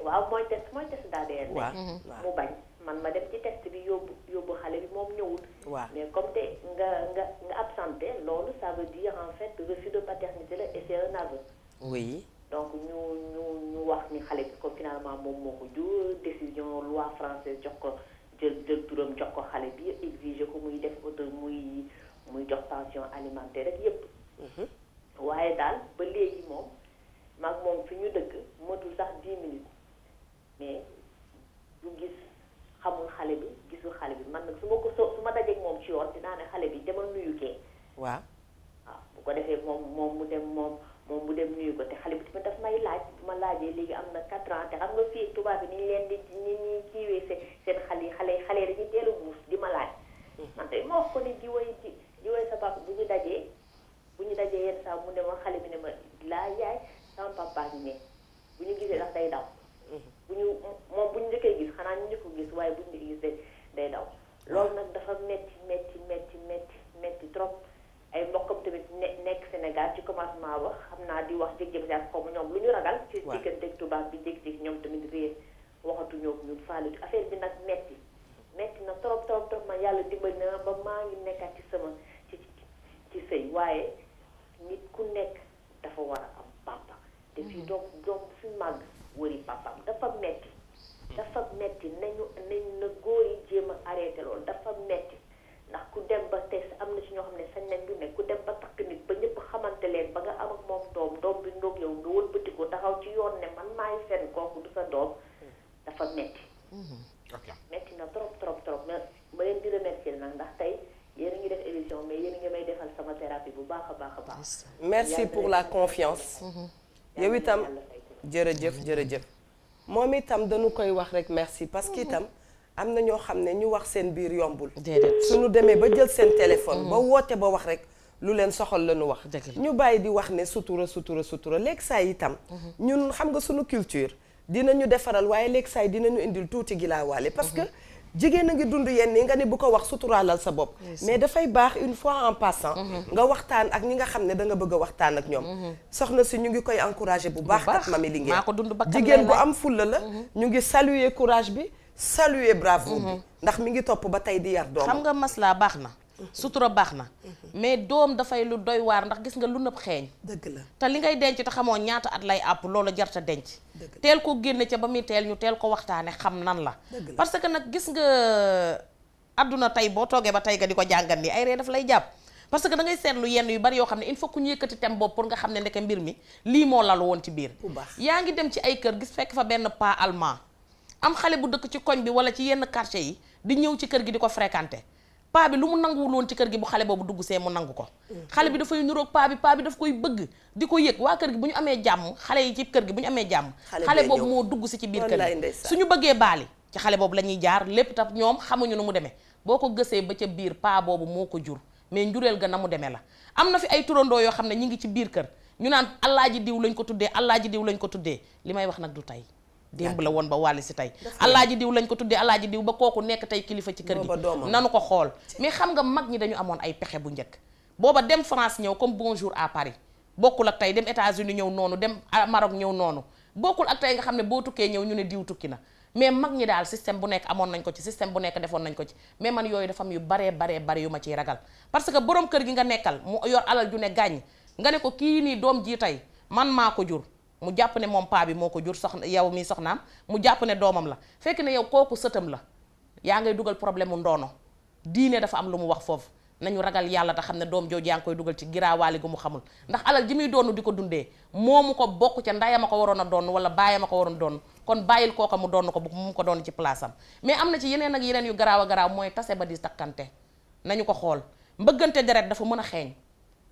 waaw mooy test d'ADN mu bañ man ma dem ci test bi yóbbu xale bi moom ñëwul mais comme te nga absenté loolu ça veut dire en fait refus de paternité la et c'est un aveu oui donc ñu wax ni xale bi comme finalement moom moo ko jur décision loi française jox ko jël turam jox ko xale bi exiger ko muy def auto muy jox pension alimentaire rek yépp waaye daal ba léegi moom maag moom fi ñu dëkk motul sax 10 minutes mais du gis xamul xale bi gisul xale bi man nag su ma dajeeg moom ci yoon dinaa ne xale bi demal nuyu kee waaw bu ko defee moom mu dem nuyu ko te xale bi tamit daf may laaj bu ma laajee léegi am na 4 ans te xam nga fii tubaab bi ni ñu leen di ni ñuy kiiwee seen xale dañuy teel a muus di ma laaj man tey ma wax ko ne jiwoy sa papa bu ñu dajee yenn saa mu ne ma xale bi ne ma laa yaay xam naa di wax jékki-jékki ak xaw ma ñoom lu ñu ragal. ci digganteeg tubaab bi jékki-jékki ñoom tamit réer waxatuñoo ak ñun faalu affaire bi nag metti na trop man yàlla dimbali na ba maa ngi nekkaat ci sama ci sëy waaye nit ku nekk dafa war a am papa. te fii doom fi màgg wëri papaam dafa metti nañu na góor yi jéem a arrêté loolu dafa metti ndax ku dem ba tey am na ci ñoo xam ne sañ nañ lu ne ku dem ba takk nit ba ñëpp xamante leen ba nga am ak moom doom bi ndoog yow nga wëlbati ko taxaw ci yoon ne man maay fen kooku du sa doom dafa metti metti na trop ma leen di remercier nag ndax tey yéen a ngi def émission mais yéen a ngi may defal sama thérapie bu baax a baax. merci pour la confiance. yow itam jërëjëf moom itam dañu koy wax rek merci parce que itam am na ñoo xam ne ñu wax seen biir yombul. suñu demee ba jël seen téléphone. ba woote ba wax rek lu leen soxal la ñu wax. ñu bàyyi di wax ne sutura léegi saa itam. ñun xam nga suñu culture dinañu defaral waaye léegi saa yi dinañu indil tuuti gilaawaale parce que. jigéen a ngi dund yenn yi nga ne bu ko wax suturaalal sa bopp mais dafay baax une fois en passant nga waxtaan ak ñi nga xam ne da nga bëgg a waxtaan ak ñoom soxna si ñu ngi koy encouragé bu baax kat Mamy Linguère jigéen bu am fulla la ñu ngi saluer courage bi saluer bravo bi ndax mi ngi topp ba tey di yar doom xam nga maslaa baax na sutura baax na mais doom dafay lu doy waar ndax gis nga lu nëb xeeñ dëgg la te li ngay denc te xamoo ñaata at lay àpp loolu jarta denc teel ko génne ca ba muy teel ñu teel ko waxtaane xam nan la parce que nag gis nga àdduna tey boo toogee ba tey nga di ko jàngat ni ay ree daf lay jàpp parce que da ngay seetlu yenn yu bari yoo xam ne il faut que ñu yëkkati thème boobu pour nga xam ne ndeke mbir mi lii moo lalu woon ci biir yaa ngi dem ci ay kër gis fekk fa benn pas allemand am xale bu dëkk ci koñ bi wala ci yenn quartier yi di ñëw ci kër gi di ko fréquenter paa bi lu mu nanguwul woon ci kër gi bu xale boobu dugg see mu nangu ko xale bi dafay niroog paa bi daf koy bëgg di ko yëg waa kër gi bu ñu amee jàmm xale yi ci kër gi bu ñu amee jàmm xale boobu moo dugg si ci biir kër gi suñu bëggee baali ci xale boobu la ñuy jaar lépp tam ñoom xamuñu nu mu demee boo ko gësee ba ca biir paa boobu moo ko jur mais njureel ga na mu demee la am na fi ay turandoo yoo xam ne ñi ngi ci biir kër ñu naan allaaji diw lañ ko tuddee li may wax nag du tey démb la woon ba wàlli si tey alaaji diw lañ ko tuddee alaaji diw ba kooku nekk tey kilifa ci kër gi nanu ko xool mais xam nga mag ñi dañu amoon ay pexe bu njëkk booba dem France ñëw comme bonjour à Paris bokkul ak tey dem États-Unis ñëw noonu dem Maroc ñëw noonu bokkul ak tey nga xam ne boo tukkee ñëw ñu ne diw tukki na mais mag ñi daal système bu nekk amoon nañ ko ci système bu nekk defoon nañ ko ci mais man yooyu dafa am yu baree yu ma ciy ragal parce que borom kër gi nga nekkal mu yor alal ju ne gàññ nga ne ko kii nii doom ji tey man maa ko jur mu jàpp ne moom paa bi moo ko jur soxna yow mi soxnaam mu jàpp ne doomam la fekk ne yow kooku sëtam la yaa ngay dugal problème mu ndoono diine dafa am lu mu wax foofu nañu ragal yàlla te xam ne doom jooju yaa ngi koy dugal ci giraawaali gu mu xamul ndax alal ji muy doonu di ko dundee moomu ko bokk ca ndayam a ko waroon a doon wala baayam a ko waroon doon kon bàyyil kooka mu doon ko bu mu ko doon ci place am mais am na ci yeneen ak yeneen yu garaaw a garaaw mooy tase ba di takkante nañu ko xool mbëggante deret dafa mën a xeeñ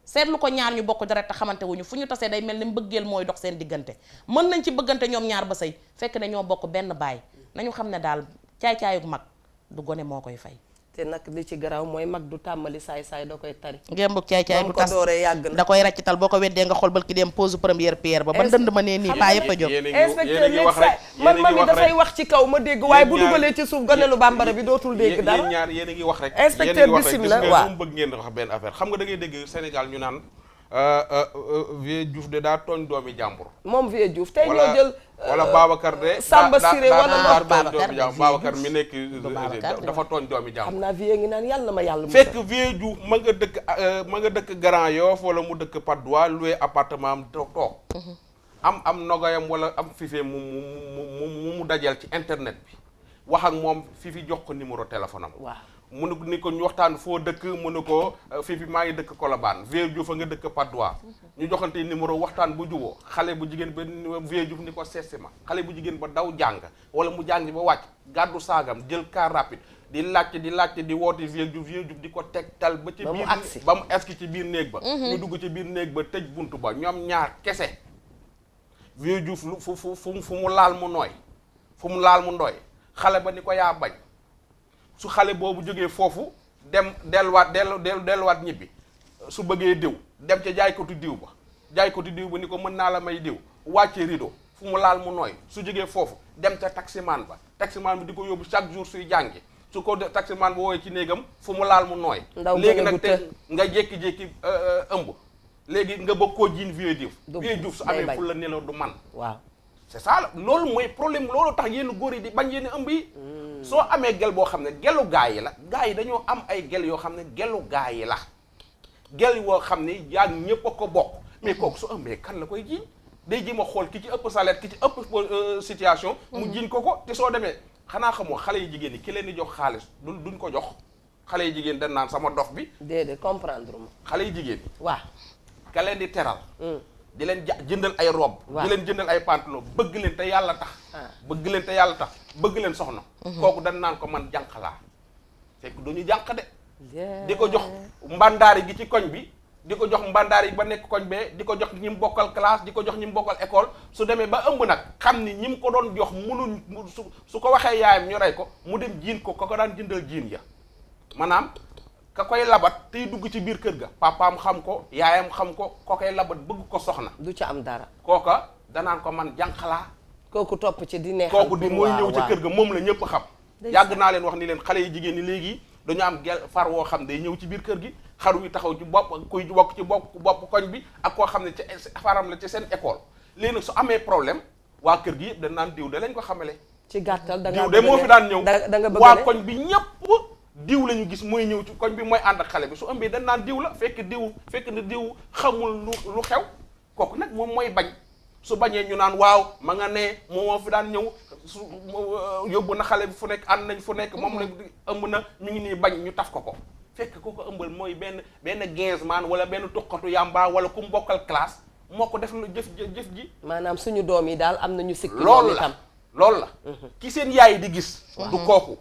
seetlu ko ñaar ñu bokk deret te xamante wuñu fu ñu tasee day mel ni mbëggeel mooy dox seen diggante mën nañ ci bëggante ñoom ñaar ba sëy fekk ne ñoo bokk benn baay nañu xam ne daal caay-caayug mag du gone moo koy fay te nag li ci garaaw mooy mag du tàmmali saay-saay da koy tari ngémbug caay-caay du tas yàgg na da koy raccital boo ko weddee nga xool bal ki dem pose première pierre ba ndënd ma nee nii paa yëpp a jóg inspecteur léegi saay man mami dafay wax ci kaw ma dégg waaye bu dugalee ci suuf gone lu bambara bi dootul dégg dara yéen ñaar yéen a ngi wax rek inspecteur bismillah waaw bëgg ngeen wax benn affaire xam nga da ngay dégg Sénégal ñu naan Vieux Diouf de daa tooñ doomi jàmbur moom Vieux Diouf tey ñoo jël wala Babacar de Samba Siré wala Babacar mi nekk dafa tooñ doomi jàmbur xam naa Vieux ngi naan yàlla na ma yàlla fekk Vieux Diouf ma nga dëkk Grand Yoff wala mu dëkk Patte d'Oie loué appartement am toog am nogayam wala am fife mu dajal ci internet bi wax ak moom fifi jox ko numéro téléphone am waaw mu ne ni ko ñu waxtaan foo dëkk mu ne ko fifi maa ngi dëkk Colobane Vieux Diouf nga dëkk Patte d'Oie ñu joxante numéro waxtaan bu juboo xale bu jigéen ba Vieux Diouf ni ko seesi ma xale bu jigéen ba daw jàng wala mu jàng ba wàcc gàddu saagam jël car rapide di laajte di woote Vieux Diouf di ko tegtal ba ci biir ba mu eski ci biir néeg ba ñu dugg ci biir néeg ba tëj buntu ba ñoom ñaar kese Vieux Diouf fu mu laal mu nooy fu mu laal mu ndooy xale ba ni ko yaa bañ su xale boobu jógee foofu dem delluwaat ñibbi su bëggee diw dem ca jaaykatu diw ba ni ko mën naa la may diw wàcce rideau fu mu laal mu nooy su jógee foofu dem ca taximan bi di ko yóbbu chaque jour suy jàngi su ko taximan ba woowee ci néegam fu mu laal mu nooy léegi nag te nga jékki-jékki ëmb léegi nga bëgg koo jiin vieux Diouf su amee fu la ne la du man waaw c'est ça la loolu mooy problème loolu tax yenn góor yi di bañ yenn ëmb yi soo amee gel boo xam ne gelu gaa yi la gaa yi dañoo am ay gel yoo xam ne gelu gaa yi la gel yoo xam ne yaa ñëpp a ko bokk mais kooku su ëmbee kan la koy jiiñ day jéem a xool ki ci ëpp salaire ki ci ëpp situation mu jiiñ ko te soo demee xanaa xamoo xale yu jigéen yi ki leen di jox xaalis duñ ko jox xale yu jigéen dañ naan sama dof bi déedéet comprendre ma xale yu jigéen waaw ka leen di teral di leen jëndal ay robe di leen jëndal ay pantalon bëgg leen te yàlla tax bëgg leen te yàlla tax bëgg leen soxna kooku dañ naan ko man jànq laa fekk duñu jànq de di ko jox mbandaari gi ci koñ bi di ko jox mbandaari ba nekk koñ bee di ko jox ñi mu bokkal classe di ko jox ñi mu bokkal école su demee ba ëmb nag xam ni ñi mu ko doon jox munuñ su ko waxee yaayam ñu rey ko mu dem jiin ko daan jëndal jiin ya maanaam ka koy labat tey dugg ci biir kër ga papaam xam ko yaayam xam ko ko koy labat bëgg ko soxna du ci am dara kooka danaan ko man jànqalaa kooku topp ci di neexal kooku di mooy ñëw ci kër ga moom la ñëpp xam yàgg naa leen wax ni leen xale yi jigéen ñi léegi dañu am gel far woo xam day ñëw ci biir kër gi xaru yi taxaw ci bopp kuy bokk ci bopp koñ bi ak koo xam ne ci faram la ci seen école léegi nag su amee problème waa kër gi yëpp dañ naan diw da lañ ko xamale ci gàttal da diw de moo fi daan ñëw da nga bëgg waa koñ bi ñëpp diw la ñu gis mooy ñëw ci koñ bi mooy ànd ak xale bi su ëmbee dañ naan diw la fekk na diw xamul lu xew kooku nag moom mooy bañ su bañee ñu naan waaw ma nga ne moo fi daan ñëw su yóbbu na xale bi fu nekk ànd nañ fu nekk moom la ëmb na mi ngi nii bañ ñu taf ko fekk koo ko ëmbal mooy benn 15 man wala benn tuqatu yàmba wala ku mu bokkal classe moo ko def lu jëf ji maanaam suñu doom yi daal am nañu sikki loolu la ki seen yaay yi di gis du kooku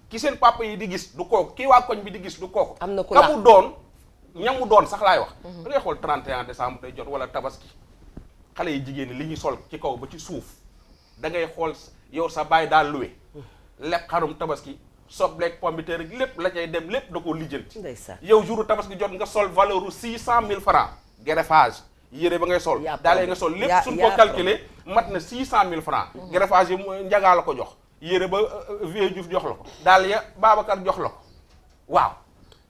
ki seen papa yi di gis du kooku kii waa koñ bi di gis du kooku am na ku kamu doon ñamu doon sax laay wax da ngay xool 31 décembre day jot wala tabaski xale yi jigéen ñi li ñuy sol ci kaw ba ci suuf da ngay xool yow sa baay daal luwe lépp xarum tabaski sobleeg pombiteer rek lépp la cay dem lépp da koo lijjanti yow jouru tabaski jot nga sol valeur u 600 000 francs greffage yére ba ngay sol daalee nga sol lépp suñ ko calculer mat na 600 000 francs greffage yi njagaa la ko jox yére ba vieux Diouf jox la ko daal ya Babacar jox la ko waaw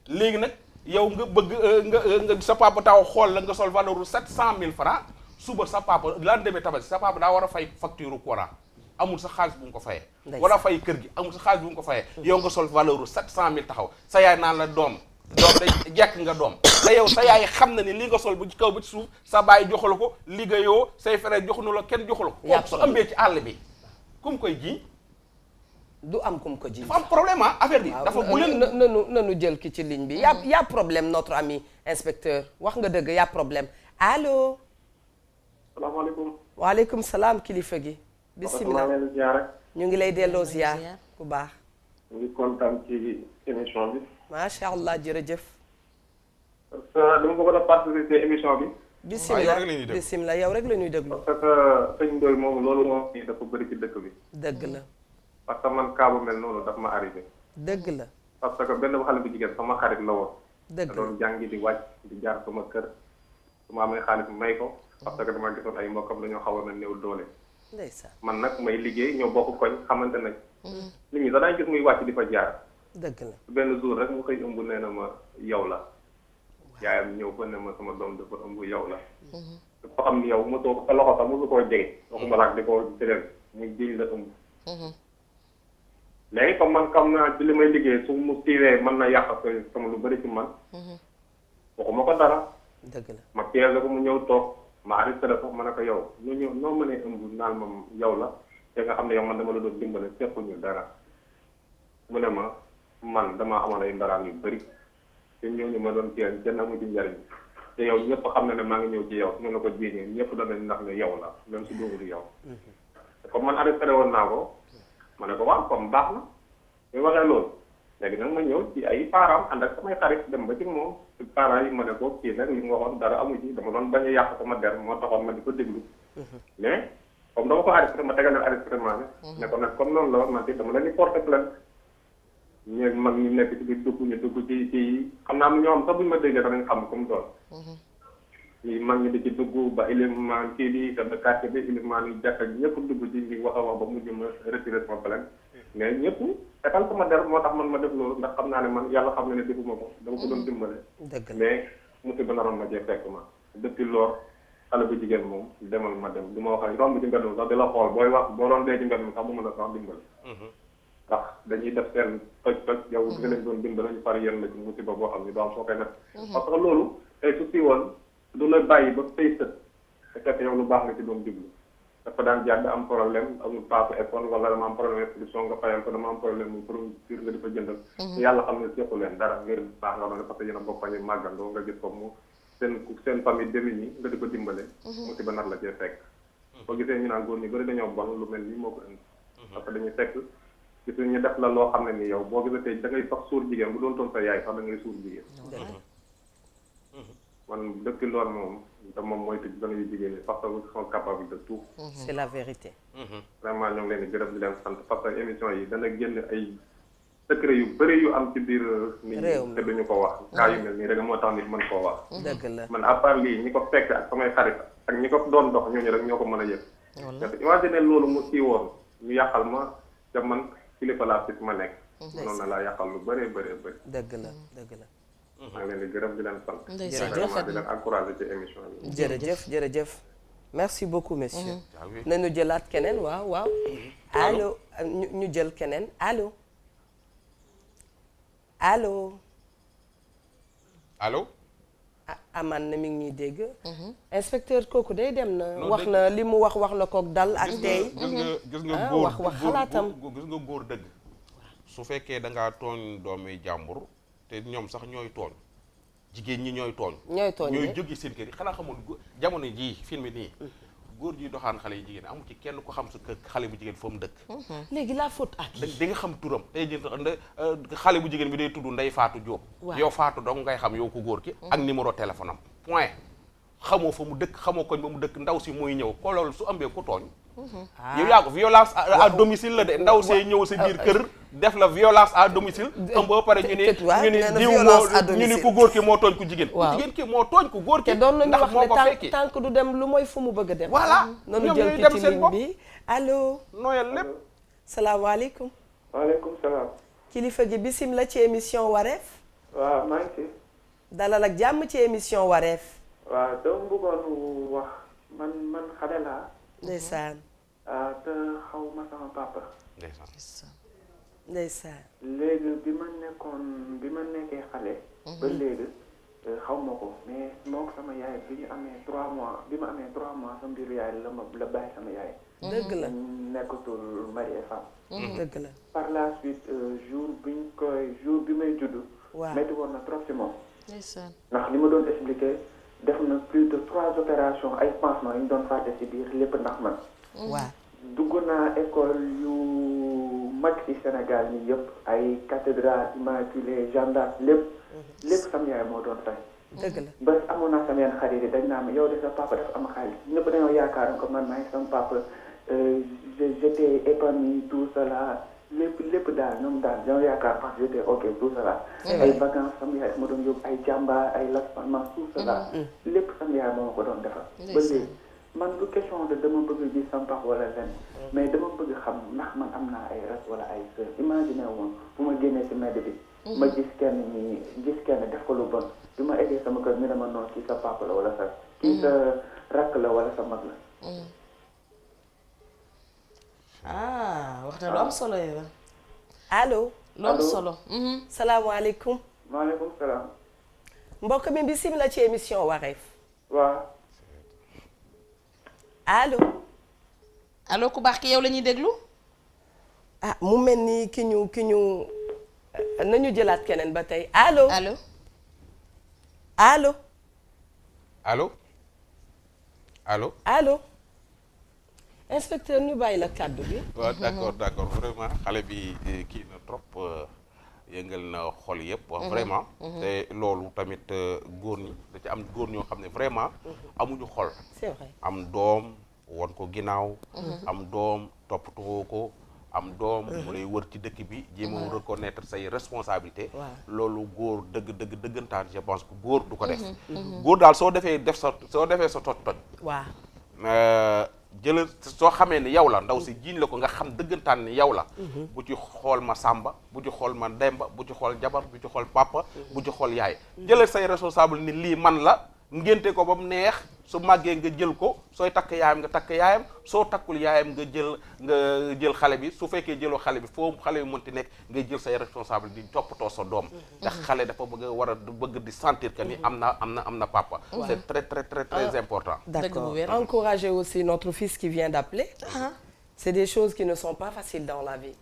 léegi nag yow nga bëgg nga sa papa taw xool la nga sol valeur u 700 000 francs suba sa papa lan demee tabaski sa papa daa war a fay facture courant amul sa xaalis bu mu ko fayee war a fay kër gi amul sa xaalis bu mu ko fayee yow nga sol valeur u 700 000 taxaw sa yaay naan la doom day jekk nga doom te yow sa yaay xam na ni li nga sol bu ci kaw ba ci suuf sa baay joxula ko liggéeyoo say frère joxunu la kenn joxula ko kooku su ëmbee ci àll bi kum koy jiiñ du am kum ko jiiñ dafa am problème affaire bi dafa bu leen nanu jël ki ci ligne bi y a problème notre ami inspecteur wax nga dëgg y a problème allo salaamaaleykum waaleykum salaam kilifa gi bismillah ñu ngi lay delloo ziar bu baax ñu ngi kontaan ci émission bi macha allah jërëjëf dama bëggoon a participer émission bi bismillah yow rek la ñuy déglu parce que sëñ Ndoye moom loolu moom nii dafa bëri ci dëkk bi dëgg la parce que man kaa bu mel noonu daf ma arrivé dëgg la parce que benn xale bu jigéen sama xarit la woon dëgg la doon jàngi di wàcc di jaar sama kër su ma amee xaalis may ko parce que dama gisoon ay mbokkam dañoo xawoon a néew doole ndeysaan man nag may liggéey ñoo bokk koñ xamante nañ nit ñi danañ gis muy wàcc di fa jaar dëgg la benn jour rek mu koy ëmb nee na ma yow la yaayam ñëw ba ne ma sama doom dafa ëmb yow la dafa xam ni yow mosoo sa loxo sax mosu koo jege waxuma laak di ko tëral muy jiñ la ëmb léegi comme man xam naa ci li may liggéey su mu siiwee mën na yàq sama lu bëri ci man waxuma ko dara dëgg la ma piège ko mu ñëw toog ma arrêté la sax ma ne ko yow ñu ñëw noo mënee ëmb naan ma yow la te nga xam ne yow man dama la doon dimbale fekkuñu dara mu ne ma man damaa amoon ay ndaraan yu bëri te ñooñu ma doon piège kenn amu ci njariñ te yow ñëpp xam na ne maa ngi ñëw ci yow ñu ne ko jiiñee ñëpp danañ ndax ne yow la même su dóobu du yow comme man arrêté woon naa ko ma ne ko waaw comme baax na ñu waxee loolu léegi nag ma ñëw ci ay parents ànd ak samay xarit dem ba ci moom parents yi ma ne ko kii nag li mu waxoon dara amu ci dama doon bañ a yàq sama der moo taxoon ma di ko déglu mais comme dama ko arrêté ma tegal leen enregistrement bi ne ko nag comme noonu la wax man dama leen di porter plainte ñu mag ñu nekk ci biir ñu dugg ci xam naa am ñoom sax buñu ma déggee danañ xam comme doon ñi mag ñi di ci dugg ba élément kii di chef de quartier bi élément yi jàkka ñëpp dugg ci ñi wax a wax ba mujj ma retiré sama plainte mais ñëpp setal sama der moo tax man ma def loolu ndax xam naa ne man yàlla xam na ne defuma ko dama ko doon dimbale mais musiba naroon ma cee fekk ma depuis lors xale bu jigéen moom demal ma dem du ma wax ak romb ci mbedd mi sax di la xool booy wax boo doon dee ci mbedd mi sax bu mën a sax dimbali ndax dañuy def seen toj yow nga leen doon dimbali ñu far yéen la ci musiba boo xam ne doo am soo koy def parce que loolu tey su siiwoon du la bàyyi ba say sët te fekk yow lu baax nga ci doon jublu dafa daan jàdd am problème amul paasu école wala dama am problème inscription nga fayal ko dama am problème mu fourniture nga di ko jëndal yàlla xam ne sequ leen dara ngir baax nga doon parce que yéen a bokk ñu màggandoo nga gis ko mu seen famille démunie nga di ko dimbale musiba nar la cee fekk boo gisee ñu naan góor ñi bëri dañoo bon lu mel nii moo ko indi parce que dañuy fekk gis ñu def la loo xam ne ni yow boo gisee tey da ngay sax suur jigéen bu doon toon sa yaay sax da ngay suur jigéen man depuis loolu moom te moom mooy tëj gën yu jigéen ñi parce que ils sont capables de tout. C'est la vérité. vraiment ñoo ngi leen di gërëm di leen sant parce que émission yi dana génn ay secret yu bëri yu am ci biir nit ñi te duñu ko wax kaa yu mel nii rek moo tax nit mën koo wax dëgg la man à part lii ñi ko fekk ak samay xarit ak ñi ko doon dox ñooñu rek ñoo ko mën a yëg parce que imagine loolu mu sii woon ñu yàqal ma te man kilifa laa fit ma nekk noonu na laa yàqal lu bëree bëree bëri dëgg la dëgg la maa ngi leen di gërëm di leen sant jërëjëf di leen encouragé ci émission bi jërëjëf merci beaucoup monsieur nañu jëlaat keneen waaw allo ñu jël keneen allo aman na mi ngi ñuy dégg inspecteur kooku day dem na wax na li mu wax na kook dal ak tey gis nga góor wax xalaatam gis nga góor dëgg su fekkee da ngaa tooñ doomi jàmbur te ñoom sax ñooy tooñ jigéen ñi ñooy tooñ ñooy jóge seen kër yi xanaa xamul jamono jii film nii góor ji doxaan xale yi jigéen amu ci kenn ko xam sa kër xale bu jigéen fa mu dëkk léegi la faute ak di nga xam turam tey jii xale bu jigéen bi day tudd Ndey Faatu Jóob yow Faatu dong ngay xam yow ko góor ki ak numéro téléphone am point xamoo fa mu dëkk xamoo koñ ba mu dëkk ndaw si mooy ñëw ko loolu su ambee ku tooñ yow yaa ko violence à domicile la de ndaw see ñëw sa biir kër def la violence à domicile ëmb ba pare ñu ni diw moo ñu ni ku góor ki moo tooñ ku jigéen ku jigéen ki moo tooñ ku góor ki te doon nañu ndax wax moo ko ne fekki tànk du dem lu mooy fu mu bëgg a dem voilà nanu jël ki ci ligne bi allo nooyal lépp salaamaaleykum waaleykum salaam kilifa gi bisim la ci émission wareef waaw maa ngi ci dalal ak jàmm ci émission wareef waaw dama bëggoon wax man xale laa ndeysaan te xaw ma sama papa ndeysaan léegi bi ma nekkee xale ba léegi xaw ma ko mais moo ko sama yaay bi ñu amee 3 mois bi ma amee 3 mois sama biiru yaay la bàyyi sama yaay dëgg la nekkatul mari et femme dëgg la par la suite jour bi may judd métti woon na trop ci moom ndax li ma doon expliqué def na plus de 3 opérations ay pansements yu ñu doon fàtte ci biir lépp ndax man waaw dugg naa école yu mag ci Sénégal yi yëpp ay cathédrale Immaculée Jeanne d'Arc lépp sama yaay moo doon fay. dëgg la ba amoon naa sama yenn xarit yi dañ naa ma yow de sa papa dafa am xaalis ñëpp dañoo yaakaar ko man maay sama papa j'étais épanoui tout cela lépp daal ñoom daal dañoo yaakaar parce que j'étais ok tout cela. ay vacances sama yaay ma doon yóbbu ay jàmba ay Las Palmas tout cela. lépp sama yaay moo ma ko doon defal. ba léegi man du question de dama bëgg gis sama papa wala lenn mais dama bëgg xam ndax man am naa ay rak wala ay sœur imaginer woon bu ma génnee ci mbedd bi. ma gis kenn def ko lu bon bi ma eggee sama kër ñu ne ma noonu kii sa papa la wala sa kii sa rakk la wala sa mag la. wax na lu am solo yow. allo. lu am solo. salaamaaleykum. maaleykum salaam. mbokk mi bisimilah ci émission wareef. waaw. allo ku baax ki yow la ñuy déglu. mu mel ni ki ñu nañu jëlaat keneen ba tey allo. allo. inspecteur ñu bàyyi la kàddu bi. waaw d'accord vraiment xale bi kii na trop yëngal na xol yëpp. wax vraiment. te loolu tamit góor ñi da ci am góor ñoo xam ne vraiment amuñu xol. c'est vrai am doom won ko ginnaaw. am doom toppatoo ko. am doom mu lay wër ci dëkk bi jéem a reconnaître say responsabilité loolu góor dëggantaan je pense que góor du ko def góor daal soo defee sa toj waaw jëlal soo xamee ni yow la ndaw si jiiñ la ko nga xam dëggantaan ni yow la bu ci xool ma sàmba bu ci xool ma demba bu ci xool jabar bu ci xool papa bu ci xool yaay jëlal say responsable ni lii man la ngénte ko ba mu neex su màggee nga jël ko sooy takk yaayam nga takk yaayam soo takkul yaayam nga jël xale bi su fekkee jëloo xale bi foo xale bi mënti nekk ngay jël say responsable di toppatoo sa doom ndax xale dafa bëgg di sentir que ni am na papa c'est très très très très important. D'accord. Encourager aussi notre fils qui vient d'appeler. C'est des choses qui ne sont pas faciles dans la vie.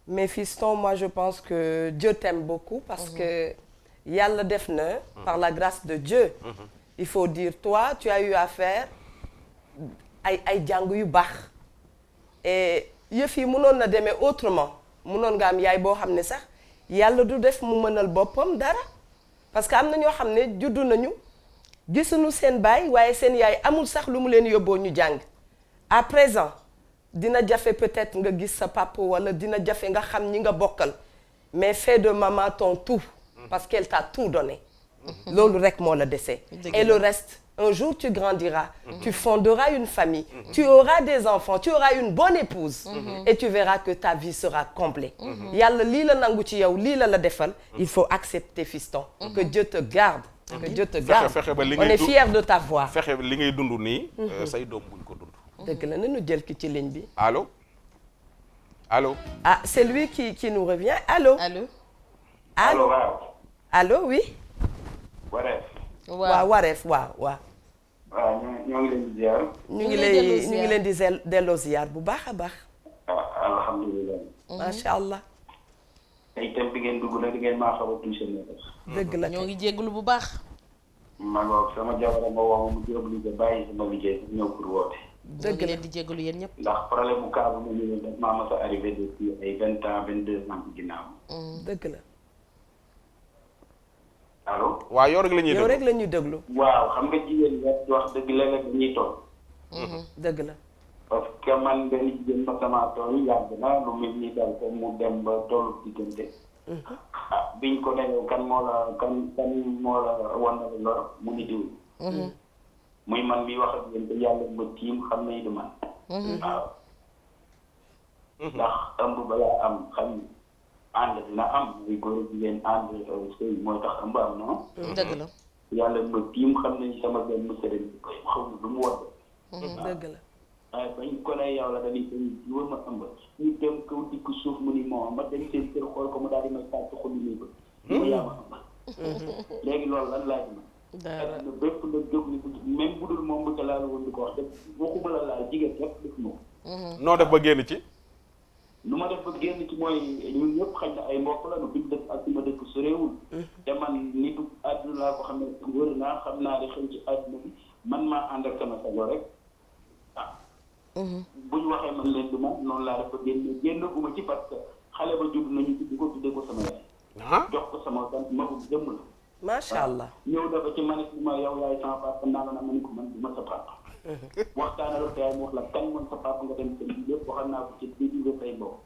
Mais fiston, moi je pense que Dieu t'aime beaucoup parce que Yàlla def na par la grâce de Dieu. Il faut dire toi tu as eu à faire ay jàng yu baax et yëf yi mënoon na demee autrement mënoon nga am yaay boo xam ne sax Yàlla du def mu mënal boppam dara parce que am na ñoo xam ne juddu nañu gisuñu seen baay waaye seen yaay amul sax lu mu leen yóbboo ñu jàng à présent dina jafe peut-être nga gis sa papa wala dina jafe nga xam ñi nga bokkal mais fais de maman ton tout parce qu'elle t'a tout donné. Loolu rek moo la dese. Et le reste, un jour tu grandiras, tu fonderas une famille, tu auras des enfants, tu auras une bonne épouse et tu verras que ta vie sera comblée. Yàlla lii la nangu ci yow, lii la defal, il faut accepter fiston. Que Dieu te garde. Que Dieu te garde. On est fiers de t'avoir. Fexe li ngay dund nii say doom buñ ko dund. Dëgg la nañu jël ki ci ligne bi. Allô? Allô? Ah, c'est lui qui nous revient. Allô? Allô? Allô? Allô, oui? Wareef. waaw Wareef waaw. waaw ñoo ngi leen di ziar. ñu ngi leen di delloo ziar bu baax a baax. alhamdulilah. macha allah. tey thème bi ngeen dugg nag di ngeen maa xaw a touché ne dëgg la ñoo ngi jégalu bu baax. ma ngoog sama jabar ma woo mu obligé bàyyi sama liggéey ñëw pour woote. dëgg la leen di jégalu yéen ñëpp. ndax problème bu kaa bu ma ñëwee daf maa mas a arrivé depuis ay 20 ans 22 ans ci ginnaaw. dëgg la. allo. waaw yow rek la ñuy déglu yow rek la ñuy déglu. waaw xam nga jigéen ñi wax dëgg léeg-léeg dañuy toll. dëgg la. parce que man benn jigéen ma sama tool yàgg na lu mel ni daal ko mu dem ba tollu diggante. biñ ko ne kan moo la wan na la lor mu ni diw. muy man mi wax ak yéen te yàlla ma tiim xam ne du man. waaw. ndax ëmb balaa am xam ànd dina am muy góor jigéen ànd sëy mooy tax ëmb am non. dëgg la. yàlla ma tiim xam nañu sama benn sëriñ bi koy xaw ma du mu war. dëgg la. waaye bañ ko ne yow la dañuy jiw ma ëmb ñu dem kaw dikk suuf mu ni moom ma dem seen kër xool ko mu daal di may tàcc xol yi muy bëgg. mu yaa ma ëmb. léegi loolu lan laaj ma. dara bépp la jóg ni même bu dul moom bu ca laal woon di ko wax dëgg waxuma la laal jigéen yëpp def moom. noo def ba génn ci. lu ma def ba génn ci mooy ñun ñëpp xañ na ay mbokk la nu biñ def ak ma dëkk soreewul. te man nitu àdduna laa ko xam ne wër naa xam naa di xew ci àdduna bi man maa ànd ak sama sago rek ah. bu ñu waxee man leen du ma noonu laa def ba génn guma ci parce que xale ba judd nañu tudd ko tuddee ko sama yaay. jox ko sama sant magum jëmm la. macha allah ñëw dafa ci man ma yow yaay sama papa naa la na man ko man du ma sa papa. waxtaanal ak yaay mu wax la kan moom sa papa nga dem seen bi lépp waxal naa ko ci biir say mbokk.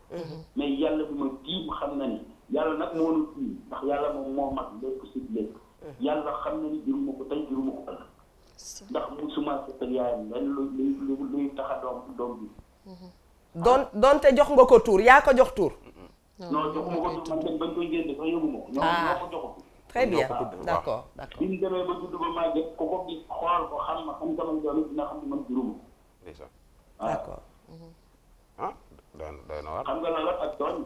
mais yàlla bi ma tiim xam na ni yàlla nag moo nu tiim ndax yàlla moom moo mag lépp si lépp. yàlla xam na ni juruma ko tey juruma ko ëllëg. ndax musuma seetal yaayam lenn luy tax a doom bi. doonte jox nga ko tuur yaa ko jox tuur. non joxuma ko tuur man bañ koy génne sax yóbbu ma ko. ñoo ko joxu. très bien d'accord. bi ñu demee ba judd ba màgget ku ko gis xool ko xam ma xam sama doom dina xam ne man juruma. d'accord. ah doy na waar. xam nga la ak tooñ.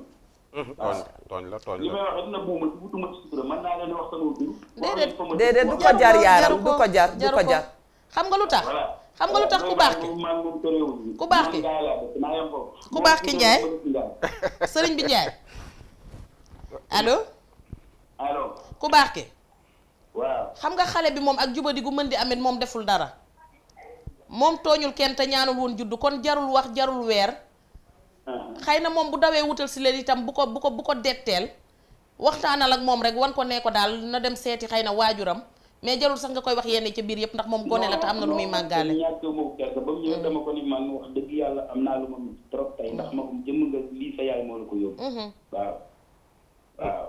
tooñ la li may wax dina buuma ci wutuma ci sutura mën naa leen wax sama tur. déedéet du ko jar yaaram du ko jar du ko jar. xam nga lu tax xam nga lu tax ku baax ki ku baax ki ku baax ki Njaay sëriñ bi Njaay allo. allo. ku baax ki. waaw. xam nga xale bi moom ak jubadi gu mën di amit moom deful dara moom tooñul kenn te ñaanul woon juddu kon jarul wax jarul weer. xëy na moom bu dawee wutal si leen itam bu ko detteel waxtaanal ak moom rek wan ko ne ko daal na dem seeti xëy na waajuram mais jarul sax nga koy wax yenn ci biir yëpp ndax moom gone la te am na lu muy màggaale. ñàkk moo kersa ba mu ñëw dama ko ni man wax dëgg yàlla am naa lu ma trop tey ndax ma ko jëmm nga lii sa yaay moo la ko yóbbu. waaw waaw.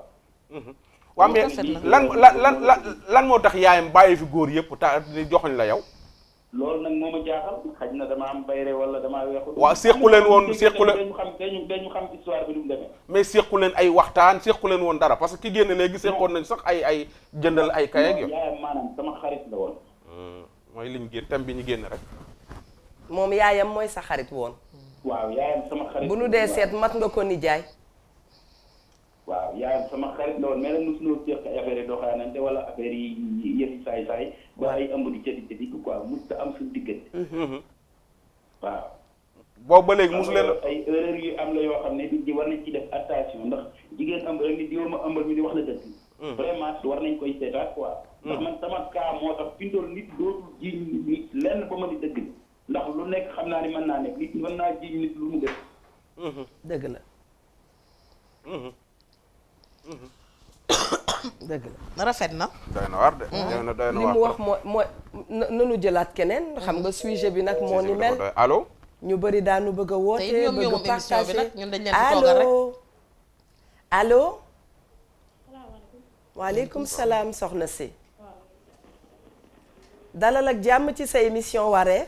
waaw mais lan moo tax yaayam bàyyi fi góor yëpp ta joxoñ la yow. loolu nag moo ma jaaxal xaj na dama am bayre wala damaa weexul. waaw séqu leen woon séqu leen dañu xam histoire bi nu mu demee. mais séqu leen ay waxtaan séqu leen woon dara parce que ki génn léegi séqoon nañ sax ay jëndal ay kay ak yow. yaayam maanaam sama xarit la woon. mooy liñ génn thème bi ñu génn rek. moom yaayam mooy sa xarit woon. waaw yaayam sama xarit. bu nu dee seet mat nga ko nijaay. waaw yaayam sama xarit la woon mais nag mosunoo seq affaire yi doxaanante wala affaire yi yëfi saay-saay ba ay ëmb di cëdi quoi mosut a am suñu diggante. waaw. boobu ba léegi mosu leen ay erreur yu am la yoo xam ne nit ñi war nañ ci def attention ndax jigéen ëmb rek ni diwa ma ëmbal ñu di wax la dëgg. vraiment war nañ koy seetaat quoi. ndax man sama cas moo tax pindool nit dootul jiiñ nit lenn ba ma di dëgg ndax lu nekk xam naa ni mën naa nekk nit mën naa jiiñ nit lu mu def. dëgg la. dëgg la rafet na. doy na war de. doy na li mu wax mooy nanu jëlaat keneen xam nga sujet bi nag moo ni mel. allo. ñu bëri daanu bëgg a woote bëgg a partager ñun dañ leen fi toogal rek. allo. waaleykum salaam soxna si. dalal ak jàmm ci sa émission wareef.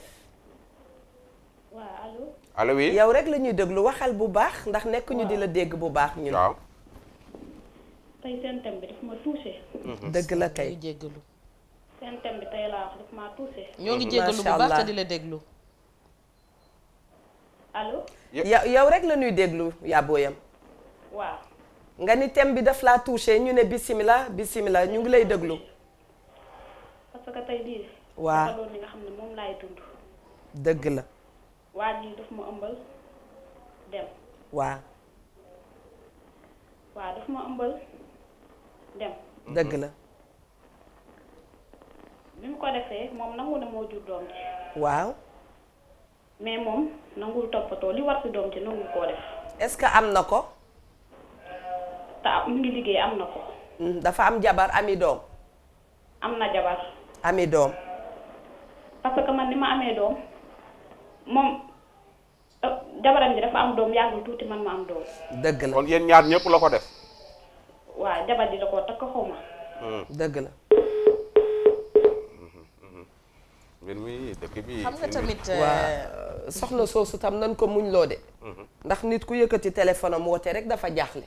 allo oui. yow rek la ñuy déglu waxal bu baax ndax nekk ñu di la dégg bu baax ñun. waaw. tey seen thème bi daf ma touché. dëgg la kay. jéggalu. seen thème bi tey laa wax daf ma touché. ñoo ngi jéggalu bu baax te di la déglu. allo. yow rek la ñuy déglu yaa booyam. waaw. nga ni thème bi daf laa touché ñu ne bisimilah bisimilah ñu ngi lay déglu. parce que tey lii. waaw dafa doon li nga xam ne moom laay dund. dëgg la. waa ji daf ma ëmbal dem. waaw. waaw daf ma ëmbal dem. dëgg la. bi mu ko defee moom nangu na moo jur doom ji. waaw. mais moom nangul toppatoo li war si doom ji nangu koo def. est-ce que am na ko. te mu ngi liggéey am na ko. dafa am jabar ami doom. am na jabar. ami doom. parce que man ni ma amee doom moom jabaram ji dafa am doom yàggul tuuti man ma am doom. dëgg la kon yéen ñaar ñëpp la ko def. waaw jabar ji da koo takk xaw ma. dëgg la. mbir mi dëkk bi. xam nga tamit. waa soxna soosu tam nan ko muñ loo de. ndax nit ku yëkkati téléphone am woote rek dafa jaaxle.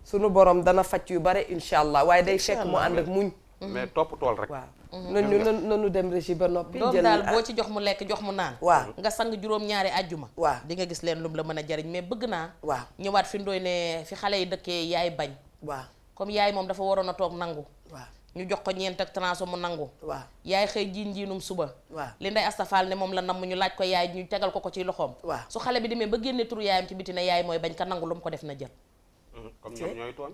sunu borom dana faj yu bare incha allah waaye day fekk mu ànd ak muñ. mais topp tool rek. waaw nanu dem régie ba noppi. doom daal boo ci jox mu lekk jox mu naan. waaw nga sang juróom-ñaari àjjuma. waaw di nga gis leen lum la mën a jariñ mais bëgg naa. waaw ñëwaat fi ndooy ne fi xale yi dëkkee yaay bañ. waaw comme yaay moom dafa waroon a toog nangu. waaw ñu jox ko ñeent ak transo mu nangu. waaw yaay xëy jiinum suba. waaw li nday astafaal ne moom la namm ñu laaj ko yaay ñu tegal ko ci loxoom. waaw su xale bi demee ba génne turu yaayam ci biti ne yaay mooy bañ ka nangu lu mu ko def na jël. comme ñoom ñooy tooñ.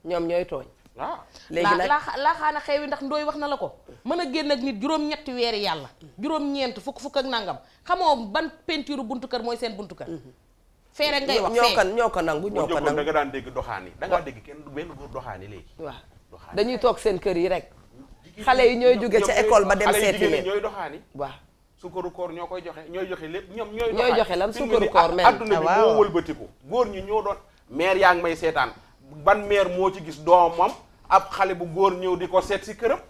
ñoom ñooy tooñ. waaw léegi nag laa xaana xew yi ndax ndooy wax na la ko mën a génn ak nit juróom-ñetti weeri yàlla juróom-ñeent fukk ak nangam xamoo ban peinture buntu kër mooy seen buntu kër fee rek ngay wax ñoo ko nangu ñoo ko nangu da nga daan dégg doxaan yi da ngaa dégg kenn benn góor doxaan yi léegi waaw dañuy toog seen kër yi rek xale yi ñooy jóge ca école ba dem seeti leen ñooy doxaan yi waaw sukaru koor ñoo koy joxe ñooy joxe lépp ñoom ñooy joxe lan sukaru koor mel adduna bi moo wëlbatiku góor ñi ñoo doon maire yaa ngi may seetaan ban maire moo ci gis doomam ab xale bu góor ñëw di ko seet si këram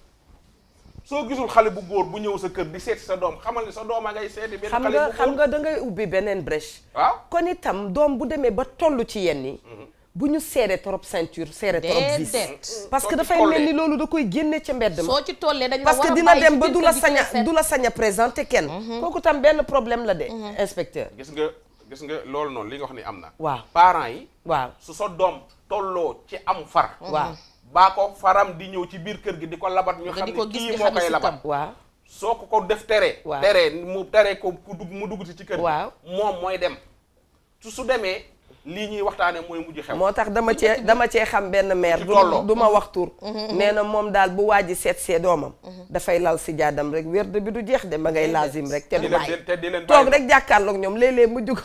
soo gisul xale bu góor bu ñëw sa kër di seet si sa doom xamal ni sa doom a ngay seeti benn xale bu góor xam nga da ngay ubbi beneen brèche waaw kon itam doom bu demee ba toll ci yenn yi bu ñu seere trop ceinture seere trop vis parce que dafay mel ni loolu da koy génne ca mbedd ma soo ci tollee dañ la parce war que a dina bàyyi dem ba ci du biir la sañ a présenté kenn kooku tam benn problème la de inspecteur gis nga loolu noonu li nga wax ni am na waaw parents yi waaw su sa doom tolloo ci am far waaw baa ko faram di ñëw ci biir kër gi di ko labat ñu xam ne kii moo koy labat waaw soo ko def tere mu tere ko mu dugg ci kër gi waaw moom mooy dem su demee lii ñuy waxtaane mooy mujj xew moo tax dama cee xam benn mère du ma wax tur nee na moom daal bu waaji seet see doomam dafay lal si jaadam rek wérde bi du jeex de ma ngay laazim rek te du bàyyi toog rek jàkkaarloog ñoom léeg-léeg mu jug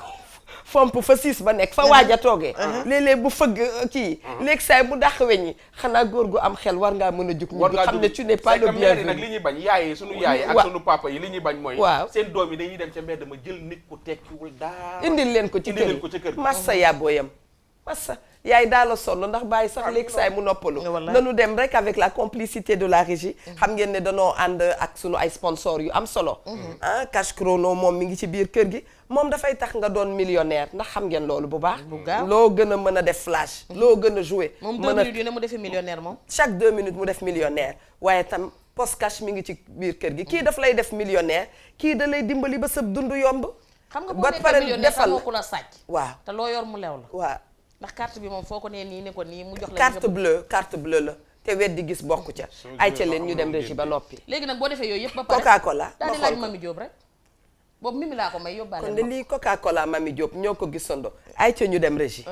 fomp fa siis ba nekk fa waaj a toogee léeg-léeg bu fëgg kii léegi saay bu dàq weñ yi xanaa góor gu am xel war ngaa mën a jug ñu xam ne tu n'es pas le bienvenu nag li ñuy bañ yaay yi sunu yaay yi ak sunu papa yi li ñuy bañ mooy waaw seen doom yi dañuy dem ca mbedd ma jël nit ku tekkiwul daa indil leen ko ci kër gi massa yaa booyam massa yaay daal la sonn ndax bàyyi sax léegi saay mu noppalu nanu dem rek avec la complicité de la régie xam ngeen ne danoo ànd ak sunu ay sponsor yu am solo ah Cash Chrono moom mi ngi ci biir kër gi moom dafay tax nga doon millionnaire ndax xam ngeen loolu bu baax loo gën a mën a def flash loo gën a jouer moom 2 minutes yu ne mu defee millionnaire moom chaque 2 minutes mu def millionnaire waaye tam post cash mi ngi ci biir kër gi kii daf lay def millionnaire kii da lay dimbali ba sa dund yomb xam nga boo ba nekkee pare millionnaire defal sax moo la sàcc waaw te loo yor mu lew la waaw ndax carte bi moom foo ko nee nii ne ko nii mu jox la carte bleue la te weddi gis bokku ca ay ca leen ñu dem régie ba noppi léegi nag boo defee yooyu yëpp ba pare Coca-Cola daal di laaj Mami Diop rek boobu Mimi laa ko may yóbbaale kon de lii Coca-Cola Mami Diop ñoo ko gisandoo ay ca ñu dem régie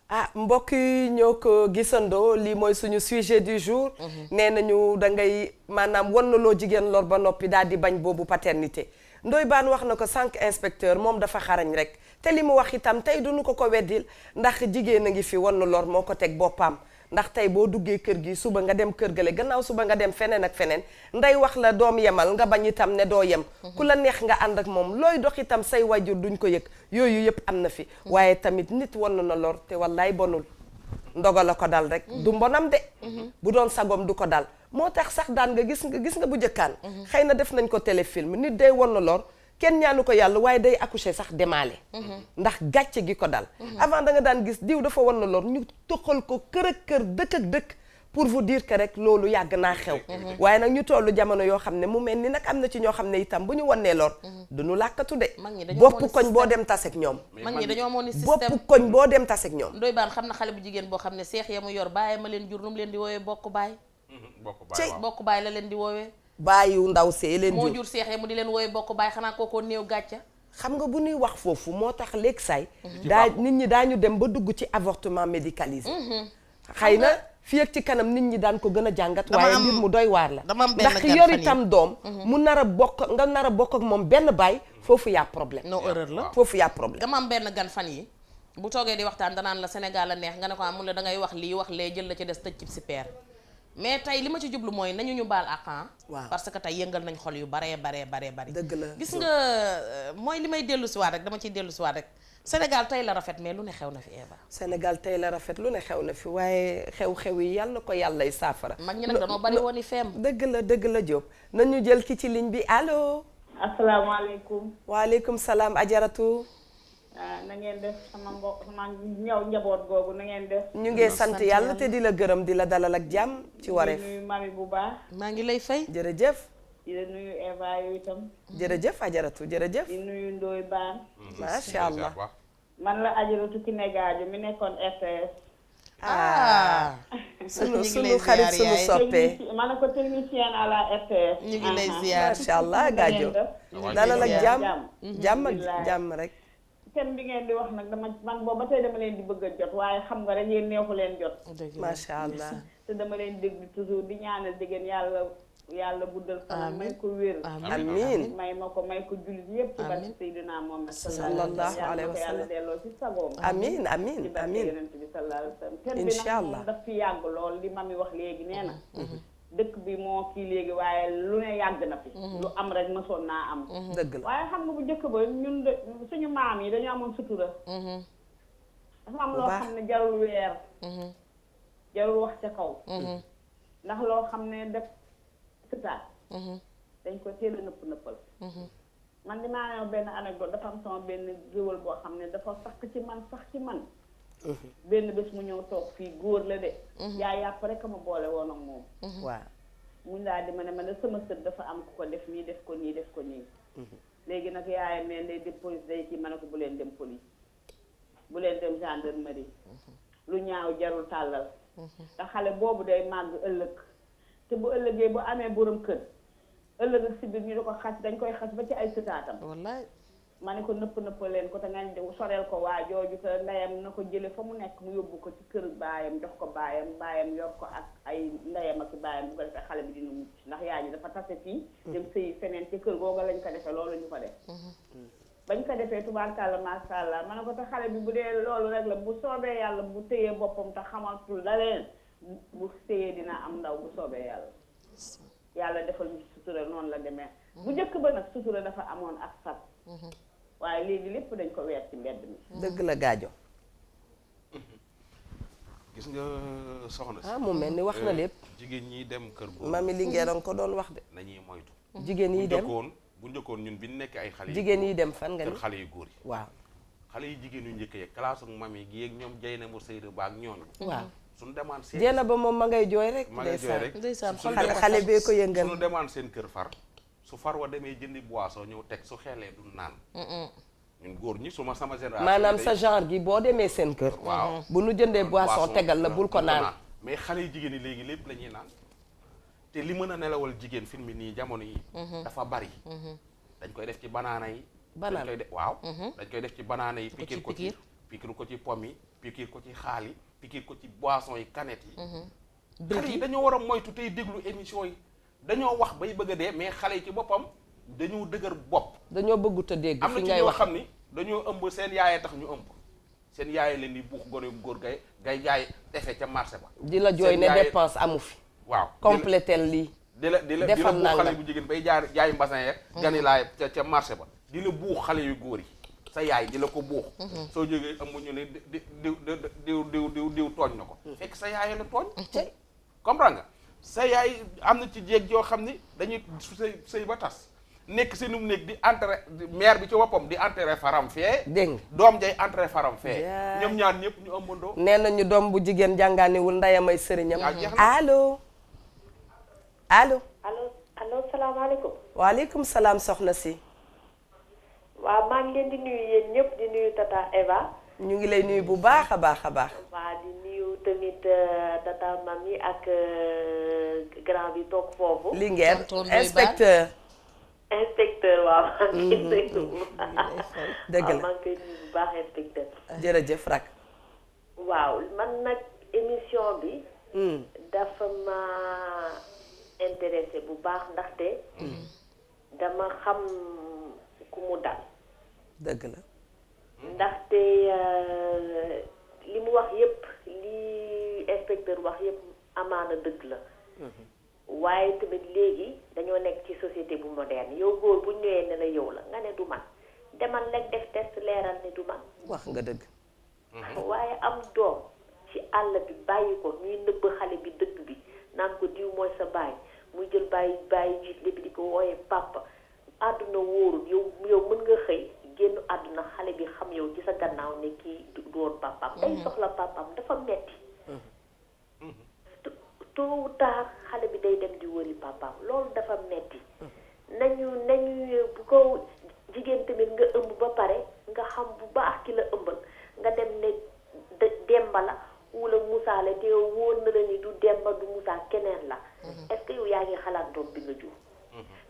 ah mbokk yi ñoo ko gisandoo lii mooy suñu sujet du jour nee nañu da ngay maanaam wan na loo jigéen lor ba noppi daal di bañ boobu paternité Ndoye Bane wax na ko sànq inspecteur moom dafa xarañ rek te li mu wax itam tey duñu ko weddil ndax jigéen a ngi fi wan na lor moo ko teg boppam ndax tey boo duggee kër gi suba nga dem kër gale gannaaw suba nga dem feneen ak feneen nday wax la doom yemal nga bañ itam ne doo yem ku la neex nga ànd ak moom looy dox itam say wajur duñ ko yëg yooyu yëpp am na fi waaye tamit nit wan na lor te wallaay bonul ndogal la ko dal rek du mbonam de bu doon sagom du ko dal moo tax sax daan nga gis nga bu jëkkaan xëy na def nañ ko téléfilm nit day wan na lor kenn ñaanu ko yàlla waaye day accoucher sax demaale ndax gàcce gi ko dal avant da nga daan gis diw dafa wan na lor ñu toxal ko kër ak kër dëkk ak dëkk pour vous dire que rek loolu yàgg naa xew waaye nag ñu tollu jamono yoo xam ne mu mel ni nag am na ci ñoo xam ne itam bu ñu wannee lor duñu làkkatu de bopp koñ boo dem tasek ñoom mag ñi dañoo amoon ni système bopp koñ boo dem tasek ñoom Ndoye Bane xam na xale bu jigéen boo xam ne seex ya mu yor bàyyi ma leen jur nu mu leen di woowee bokk baay bokk baay la leen di woowee bàyyiwu ndaw see leen moo jur seex ya mu di leen woowee bokk baay xanaa kookoo néew gàcca xam nga bu ñuy wax foofu moo tax léegi say daa nit ñi daañu dem ba dugg ci avortement médicalisé xëy na fii ak ci kanam nit ñi daan ko gën a jàngat waaye mbir mu doy waar la ndax yor itam doom mu nar a bokk nga nar a bokk ak moom benn baay foofu yaa problème non erreur la foofu yaa problème dama am benn gan fan yi bu toogee di waxtaan danaan la Sénégal a neex nga ne ko mun la da ngay wax lii wax lee jël la ci des tëj ci si peer mais tey li ma ci jublu mooy nañu ñu baal ak waaw parce que tey yëngal nañ xol yu baree bari dëgg la gis nga mooy li may dellu si waat rek dama ciy dellu si waat rek Sénégal tey la rafet mais lu ne xew na fi Eva Sénégal tey la rafet lu ne xew na fi waaye xew-xew yi yàlla na ko yàllay saafara mag ñi nag dañoo bari woon i feem dëgg la Diop nañu jël ki ci ligne bi allo asalaamaaleykum waaleykum salaam ajaratu na ngeen def sama mbokk sama ñëw njaboot googu na ngeen def ñu ngi sant yàlla te di la gërëm di la dalal ak jàmm ci wareef di nuyu mami bu baax maa ngi lay fay jërëjëf di la nuyu Eva yu itam jërëjëf ajaratu jërëjëf di nuyu Ndoye Bane macha allah man la ajaratu ki ne gaajo mi nekkoon RTS sunu xarit sunu soppe ma ne ko technicien à la RTS ñu ngi lay ziar macha allah gaajo dalal ak jàmm ak jàmm rek thème bi ngeen di wax nag dama man boobu ba tey dama leen di bëgg a jot waaye xam nga rek yéen neexu leen jot macha allah te dama leen déglu toujours di ñaanal jigéen yàlla guddal fan may ko wér amiin may ma ko may ko jullit yépp ci barke Seydina Muhammad sallallahu alayhi wa sallam yàlla delloo ci sagoom amiin amiin ci barke amiin yonent bi sallallahu alayhi wa sallam thème bi incha nag allah moom daf fi yàgg lool li mami wax léegi nee na dëkk bi moo kii léegi waaye lu ne yàgg na fi lu am rek mësoon naa am dëgg la waaye xam nga bu njëkk ba ñun de suñu maam yi dañu amoon sutura dafa am loo xam ne jarul weer jarul wax ca kaw ndax loo xam ne def sëtaat dañ ko teel a nëppal man dinaa ñëw benn anecdote dafa am sama benn géwël boo xam ne dafa sax ci man benn bés mu ñëw toog fii góor la de yaa yàpp rek a ma boole woon ak moom waaw mu daal di ma ne ma ne sama sët dafa am ku ko def nii def ko nii def ko nii léegi nag yaayam ne day dem police day kii ma ne ko bu leen dem police bu leen dem gendarmerie lu ñaaw jarul tàllal te xale boobu day màgg ëllëg te bu ëllëgee bu amee borom kër ëllëg ak si biir ñu di ko xas dañ koy xas ba ci ay sëtaatam wallaay ma ne ko nëpp leen ko te ngañ soreel ko waa jooju te ndeyam na ko jële fa mu nekk mu yóbbu ko ci kër baayam jox ko baayam yor ko ak ay ndeyam ak baayam bu ko defee xale bi dina mucc ndax yaay ji dafa tase fii dem sëyi feneen ci kër googa lañ ko defee loolu ñu ko def bañ ko defee tubaarkàlla masha Allah ma ne ko te xale bi bu dee loolu rek la bu soobee yàlla bu téyee boppam te xamatul da leen bu téyee dina am ndaw bu soobee yàlla defal ñu sutura noonu la demee bu njëkk ba nag sutura dafa amoon ak sat waaye léegi lépp dañ ko weer ci mbedd mi. dëgg la gaajo. gis nga soxna si. mu mel ni wax na lépp. jigéen ñi dem kër góor. mami li ngeen ko doon wax de. nañuy moytu. jigéen yi dem bu njëkkoon ñun bi ñu nekk ay xale. jigéen yi dem fan nga ni kër xale yu góor yi. waaw. xale yu jigéen yu njëkk yi classe ak mami gi yeeg ñoom jay na mu sëyda ba ak ñooñu. waaw suñu demaan seen. jéena ba moom ma ngay jooy rek. ma ngay jooy rek ndeysaan xale bee ko yëngal. suñu demaan seen kër far su far wa demee jëndi boisson ñëw teg su xeelee du naan. ñun góor ñi sama génération. maanaam sa genre gi boo demee seen kër. waaw bu nu jëndee boisson tegal la bul ko naan. mais xale yu jigéen yi léegi lépp la ñuy naan te li mën a nelawal jigéen film bi nii jamono yi. dafa bari. dañ koy def ci banaana yi. banaana dañ koy def waaw. dañ koy def ci banaana yi. pikir ko ci pomme yi pikir ko ci xaal yi pikir ko ci boisson yi canette yi. xale yi dañoo war a moytu tey déglu émission yi dañoo wax bay bëgg a dee mais xale yi ci boppam dañoo dëgër bopp. dañoo bëggut a dégg fi ngay wax am na ci ñoo xam ni dañoo ëmb seen yaayee tax ñu ëmb seen yaayee leen di buux gone góor gay jaay effet ca marché ba. di la jooy ne dépense amu fi. waaw complétel lii. di la buux xale bu jigéen bay jaay mbasin yeeg gani laay ca marché ba di la buux xale yu góor yi sa yaay di la ko buux soo jógee ëmb ñu ne diw tooñ na ko fekk sa yaay la tooñ comprendre nga sa yaay am na ci jéeg yoo xam ni dañuy sëy ba tas nekk seenum néeg di entré mère bi ci boppam di entré faram fee dégg doom jay entré faram fee ñoom ñaar ñëpp ñu ëmbandoo nee nañu doom bu jigéen jàngaaniwul ndeyamay sëriñam allo allo allo salaamaaleykum waaleykum salaam soxna si waaw maa ngi leen di nuyu yéen ñëpp di nuyu tata Eva ñu ngi lay nuyu bu baax a baax a baax waaw di nuyu tamit tata Mami ak grand bi toog foofu Linguère inspecteur waaw maa ngi koy nuyu dëgg la maa ngi koy nuyu bu baax inspecteur jërëjëf rak waaw man nag émission bi dafa ma intéressé bu baax ndaxte dama xam ku mu dal dëgg la ndaxte li mu wax yépp li inspecteur wax yépp amaana dëgg la waaye tamit léegi dañoo nekk ci société bu moderne yow góor bu ñëwee ne la yow la nga ne du man demal rek def test leeral ne du man wax nga dëgg waaye am doom ci àll bi bàyyi ko ñuy nëbb xale bi dëgg bi naan ko diw mooy sa baay muy jël bàyyi jiitle bi di ko wooyee papa àdduna wóorul yow mën nga xëy génn àdduna xale bi xam yow ci sa gannaaw ne kii du woon papaam day soxla papaam dafa metti tôt ou tard xale bi day dem di wëri papaam loolu dafa metti nañu bu ko jigéen tamit nga ëmb ba pare nga xam bu baax ki la ëmbal nga dem ne Demba la wala Moussa la te yow wóor na la ni du Demba du Moussa keneen la est-ce que yow yaa ngi xalaat doom bi nga jur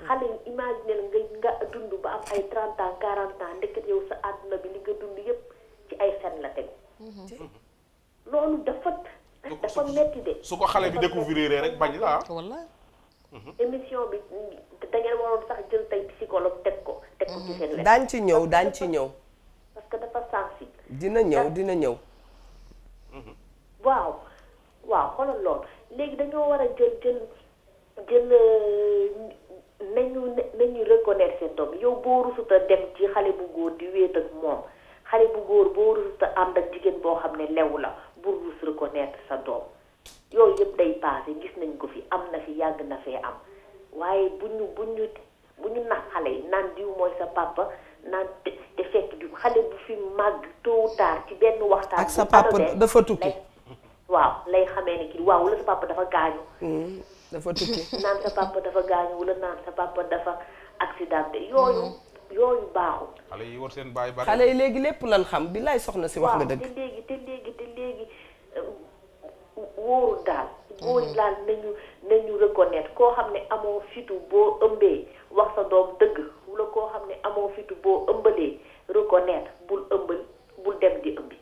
xale yi imaginer nga dund ba am ay 30 ans 40 ans ndeket yow sa àdduna bi li nga dund yépp ci ay fen la tegu loolu dafa metti de su ko xale bi découvrir rek bañ la wallaay émission bi da ngeen waroon sax jël tey psychologue teg ko ci seen lekk daañ ci ñëw parce que dafa sensible dina ñëw waaw xoolal loolu léegi dañoo war a jël nañu reconnaître seen doom yow boo rusuta dem ci xale bu góor di wéet ak moom xale bu góor boo rusuta ànd ak jigéen boo xam ne lew la bul rus reconnaître sa doom yooyu yëpp day passé gis nañ ko fi am na fi yàgg na fee am waaye bu ñu nax xale yi naan diw mooy sa papa naan te fekk diw xale bu fi màgg tôt ou tard ci benn waxtaan ak sa papa dafa tukki waaw lay xamee ne kii waaw wala sa papa dafa gaañu dafa tukki naan sa papa dafa gaañu wala naan sa papa dafa accidenté yooyu baaxul xale yi war seen baay bari xale yi léegi lépp lan xam bi lay soxna si wax nga dëgg te léegi wóorul daal góor yi daal nañu reconnaître koo xam ne amoo fitu boo ëmbee wax sa doom dëgg wala koo xam ne amoo fitu boo ëmbalee reconnaître bul ëmbal bul dem di ëmbi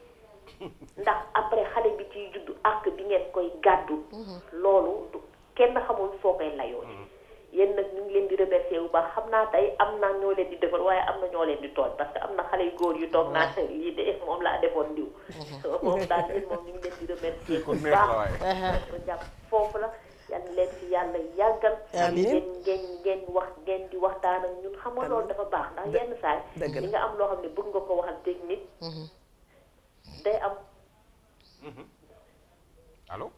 ndax après xale bi ciy juddu ak bi ngeen koy gàddu loolu kenn xamul foo koy layoo yéen nag ñu ngi leen di remercier bu baax xam naa tey am naa ñoo leen di defal waaye am na ñoo leen di tooñ parce que am na xale yu góor yu toog naa lii de moom laa defoon diw moom daal yéen moom ñu ngi leen di remercier bu baax jàpp foofu la yal leen fi yàlla yàggal. amiin ngeen di waxtaan ak ñun xam nga loolu dafa baax ndax yenn saay li nga am loo xam ne bëgg nga ko waxal technique. day am. allo.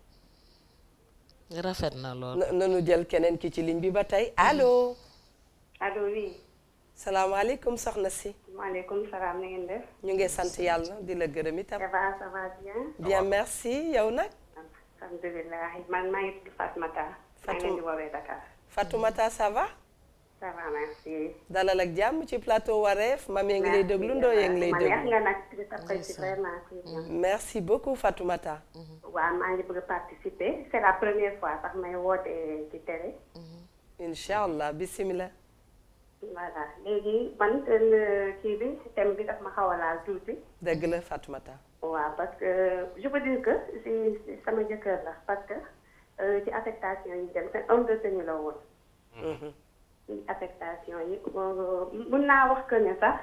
rafet na lool. nanu jël keneen ki ci ligne bi ba tey allo. allo oui. salaamaaleykum soxna si. maaleykum salaam na ngeen def. ñu ngi sant yàlla di la gërëm itam. ça va bien. bien merci yow nag. alhamdulilah man maa ngi tudd Fatoumata. maa ngi leen di woowee Dakar. Fatoumata ça va. ça va merci. dalal ak jàmm ci plateau Wareef mami ngi lay déglu Ndoye yaa ngi lay déglu. ma neex nga nag di tapay ci vraiment. merci beaucoup Fatoumata. waaw maa ngi bëgg a participer c'est la première fois sax may woote ci télé. incha allah bisimilah. voilà léegi man kii bi thème bi daf ma xaw a laal tuuti. dëgg la Fatoumata. waaw parce que je peux dire que si sama jëkkër la parce que ci affectation yi dem c'est homme de tenue la woon. ci affectation yi mun naa wax que ne sax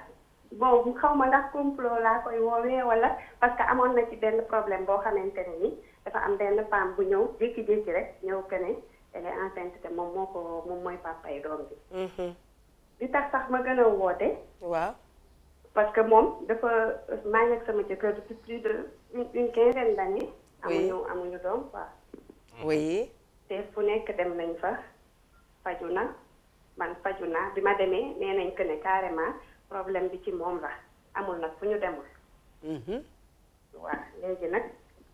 bon xaw ma ndax complot laa koy woowee wala parce que amoon na ci benn problème boo xamante ne ni dafa am benn femme bu ñëw jékki-jékki rek ñëw que ne elle est enceinte te moom mooy papay doom bi. li tax sax ma gën a woote. waaw. parce que moom dafa maa ngi ak sama jëkkër depuis plus de une quinzaine d'années. amuñu doom quoi. oui. te fu nekk dem nañ fa faju na man faju naa bi ma demee nee nañ que ne carrément problème bi ci moom la amul nag fu ñu demul. waaw léegi nag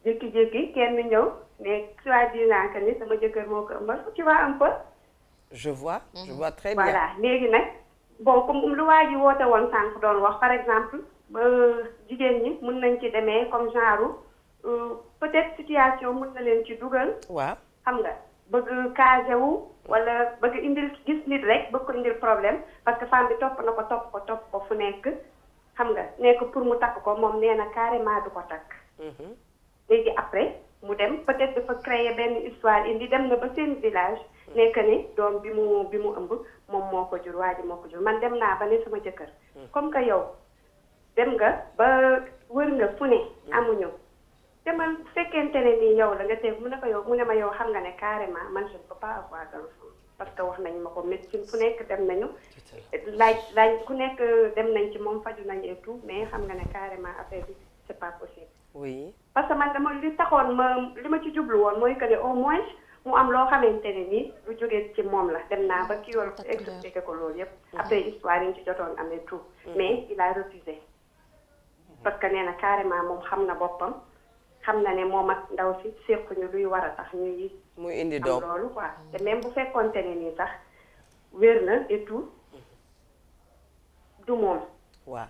jékki-jékki kenn ñëw mais soi-disant que ni sama jëkkër moo ko ëmbal tu vois un peu. je vois très bien. voilà léegi nag bon comme lu waa ji woote woon sànq doon wax par exemple ba jigéen ñi mun nañ ci demee comme genre peut-être situation mun na leen ci dugal. waaw xam nga bëgg casé wu wala bëgg indil gis nit rek bëgg ko indil problème parce que femme bi topp ko fu nekk xam nga nekk pour mu takk ko moom nee na carrément du ko takk. léegi après mu dem peut-être dafa créer benn histoire indi dem na ba seen village. nekk ni doom bi mu ëmb moom moo ko jur waa ji moo ko jur man dem naa ba ne sama jëkkër. comme que yow dem nga ba wër nga fu ne amuñu. te man fekkente ne nii yow la nga teg mu ne ma yow xam nga ne carrément man je ne peux pas avoir d'enfant parce que wax nañ ma ko médecine fu nekk dem nañu. laaj ku nekk dem nañ ci moom faju nañ et tout mais xam nga ne carrément affaire bi c'est pas possible. oui. parce que man dama li taxoon li ma ci jublu woon mooy que ne au moins. mu am loo xamante ne nii lu jógee ci moom la dem naa ba kii yoon expliqué ko loolu yëpp après histoire yi ñu ci jotoon amee tout mais il a refusé parce que nee na carrément moom xam na boppam xam na ne moom ak ndaw si séquñu luy war a tax ñuy muy indi doom am loolu quoi te même bu fekkoonte ne nii sax wér na et tout du moom waaw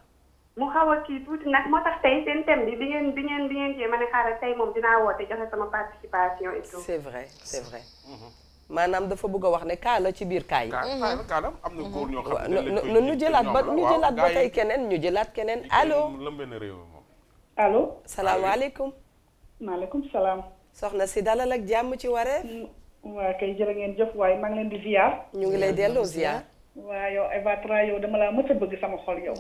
mu xaw a kii tuuti nag moo tax tey seen thème bi ngeen kii ma ne xaaral tey moom dinaa woote joxe sama participation et tout. c'est vrai maanaam dafa bëgg a wax ne kaa la ci biir kaa yi. kaa la am na góor ñoo xam ne ñu jëlaat ba tey keneen ñu jëlaat keneen allo. lëmbe na réew mi moom. allo. salaamaaleykum. maaleykum salaam. soxna si dalal ak jàmm ci Wareef. waa kay jërë ngeen jëf waaye maa ngi leen di ziar. ñu ngi lay delloo ziar. waaw yow Eva Tra yow dama laa mës a bëgg sama xol yow.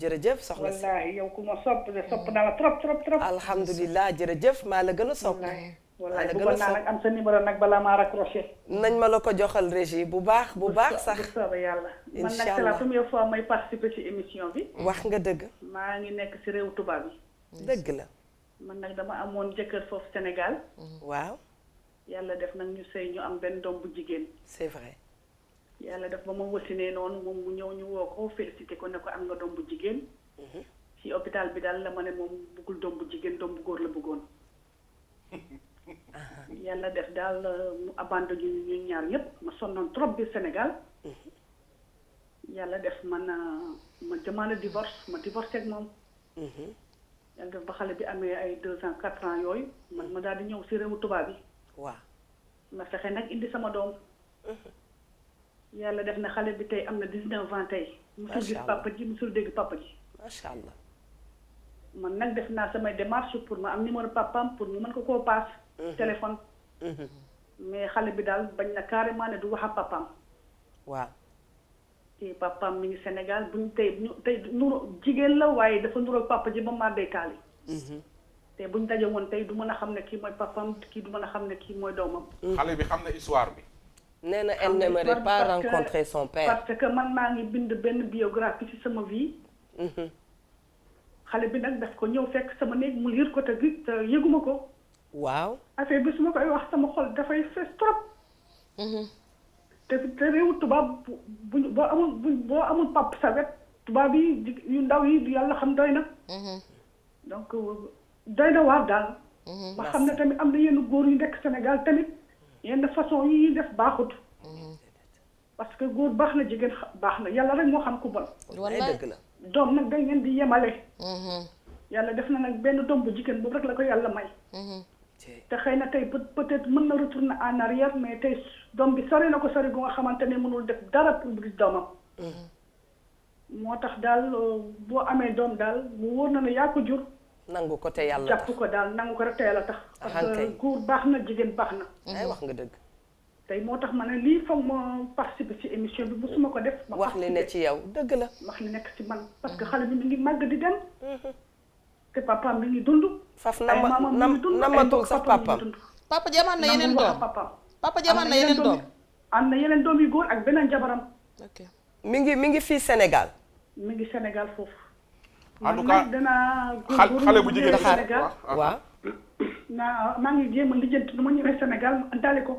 jërëjëf soxna si. wallaahi yow ku ma sopp naa la trop. alhamdulilah jërëjëf maa la gën a sopp. wallaahi bëggoon naa nag am sa numéro nag balaa maa raccroché. nañ ma la ko joxal régie bu baax sax. bu soobee yàlla. incha man nag c'est la première fois may participer ci émission bi. wax nga dëgg. maa ngi nekk ci réew tubaab yi. dëgg la. man nag dama amoon jëkkër foofu Sénégal. waaw. yàlla def nag ñu sëy ñu am benn doom bu jigéen. c'est vrai. yàlla def ba ma wasinee noonu moom mu ñëw ñu woo ko félicité ko ne ko am nga doom bu jigéen. ci hôpital bi daal la ma ne moom bëggul doom bu jigéen doom bu góor la bëggoon. yàlla def daal mu abandonné ñu ñaar ñëpp ma sonnoon trop biir Sénégal. yàlla def ma demande divorce ma divorcé ak moom. yàlla def ba xale bi amee ay 2 ans 4 ans yooyu man ma daal di ñëw si réewu tubaab yi. waaw. ma fexe nag indi sama doom. yàlla def na xale bi tey am na 19 ans tey. musul gis papa ji musul dégg papa ji. macha allah. man nag def naa samay démarche pour ma am numéro papaam pour mu mën ko koo paas. téléphone. mais xale bi daal bañ na carrément ne du wax ak papaam. waaw. te papaam mi ngi Sénégal buñ tey nuru jigéen la waaye dafa nuru papa ji ba maa day kaali. te buñ daje woon tey du mën a xam ne kii mooy papam kii du mën a xam ne kii mooy doomam. xale bi xam na histoire bi. nee na elle n'aimerait pas rencontrer son père. parce que man maa ngi bind benn biographie ci sama vie. xale bi nag daf ko ñëw fekk sama néeg mu liir ko te yëguma ko. waaw. affaire bi su ma koy wax sama xol dafay fees trop. te réewu tubaab boo amul pap sa wet tubaab yi yu ndaw yi yàlla xam doy na. donc doy na waar daal. ma xam ne tamit am na yenn góor yu nekk Sénégal tamit yenn façon yi ñuy def baaxut. parce que góor baax na jigéen baax na yàlla rek moo xam ku bon. wallaay dëgg la. doom nag dañ leen di yemale. yàlla def na nag benn doom bu jigéen boobu rek la ko yàlla may. te xëy na tey peut-être mën na retourner en arrière mais tey doom bi sori na ko sori bu nga xamante ne mënul def dara pour gis doomam. moo tax daal boo amee doom daal mu wóor na ne yaa ko jur. nangu ko te yàlla tax jàpp ko daal nangu ko rek te yàlla tax. parce que góor baax na jigéen baax na. ay wax nga dëgg. tey moo tax ma ne lii foog ma participer ci émission bi bu suma ko def. ma wax li ne ci yow dëgg la. wax li nekk ci man parce que xale bi mi ngi màgg di dem. te papaam mi ngi dund. faf namatul sax papaam. papa ji amaan na yeneen doom papa ji amaan na yeneen doom. am na yeneen doom yu góor ak beneen jabaram. ok mi ngi fii Sénégal. mi ngi Sénégal foofu. en tout cas xale bu jigéen Sénégal waaw. maa ngi jéem a lijjanti nu ma ñëwee Sénégal dale ko.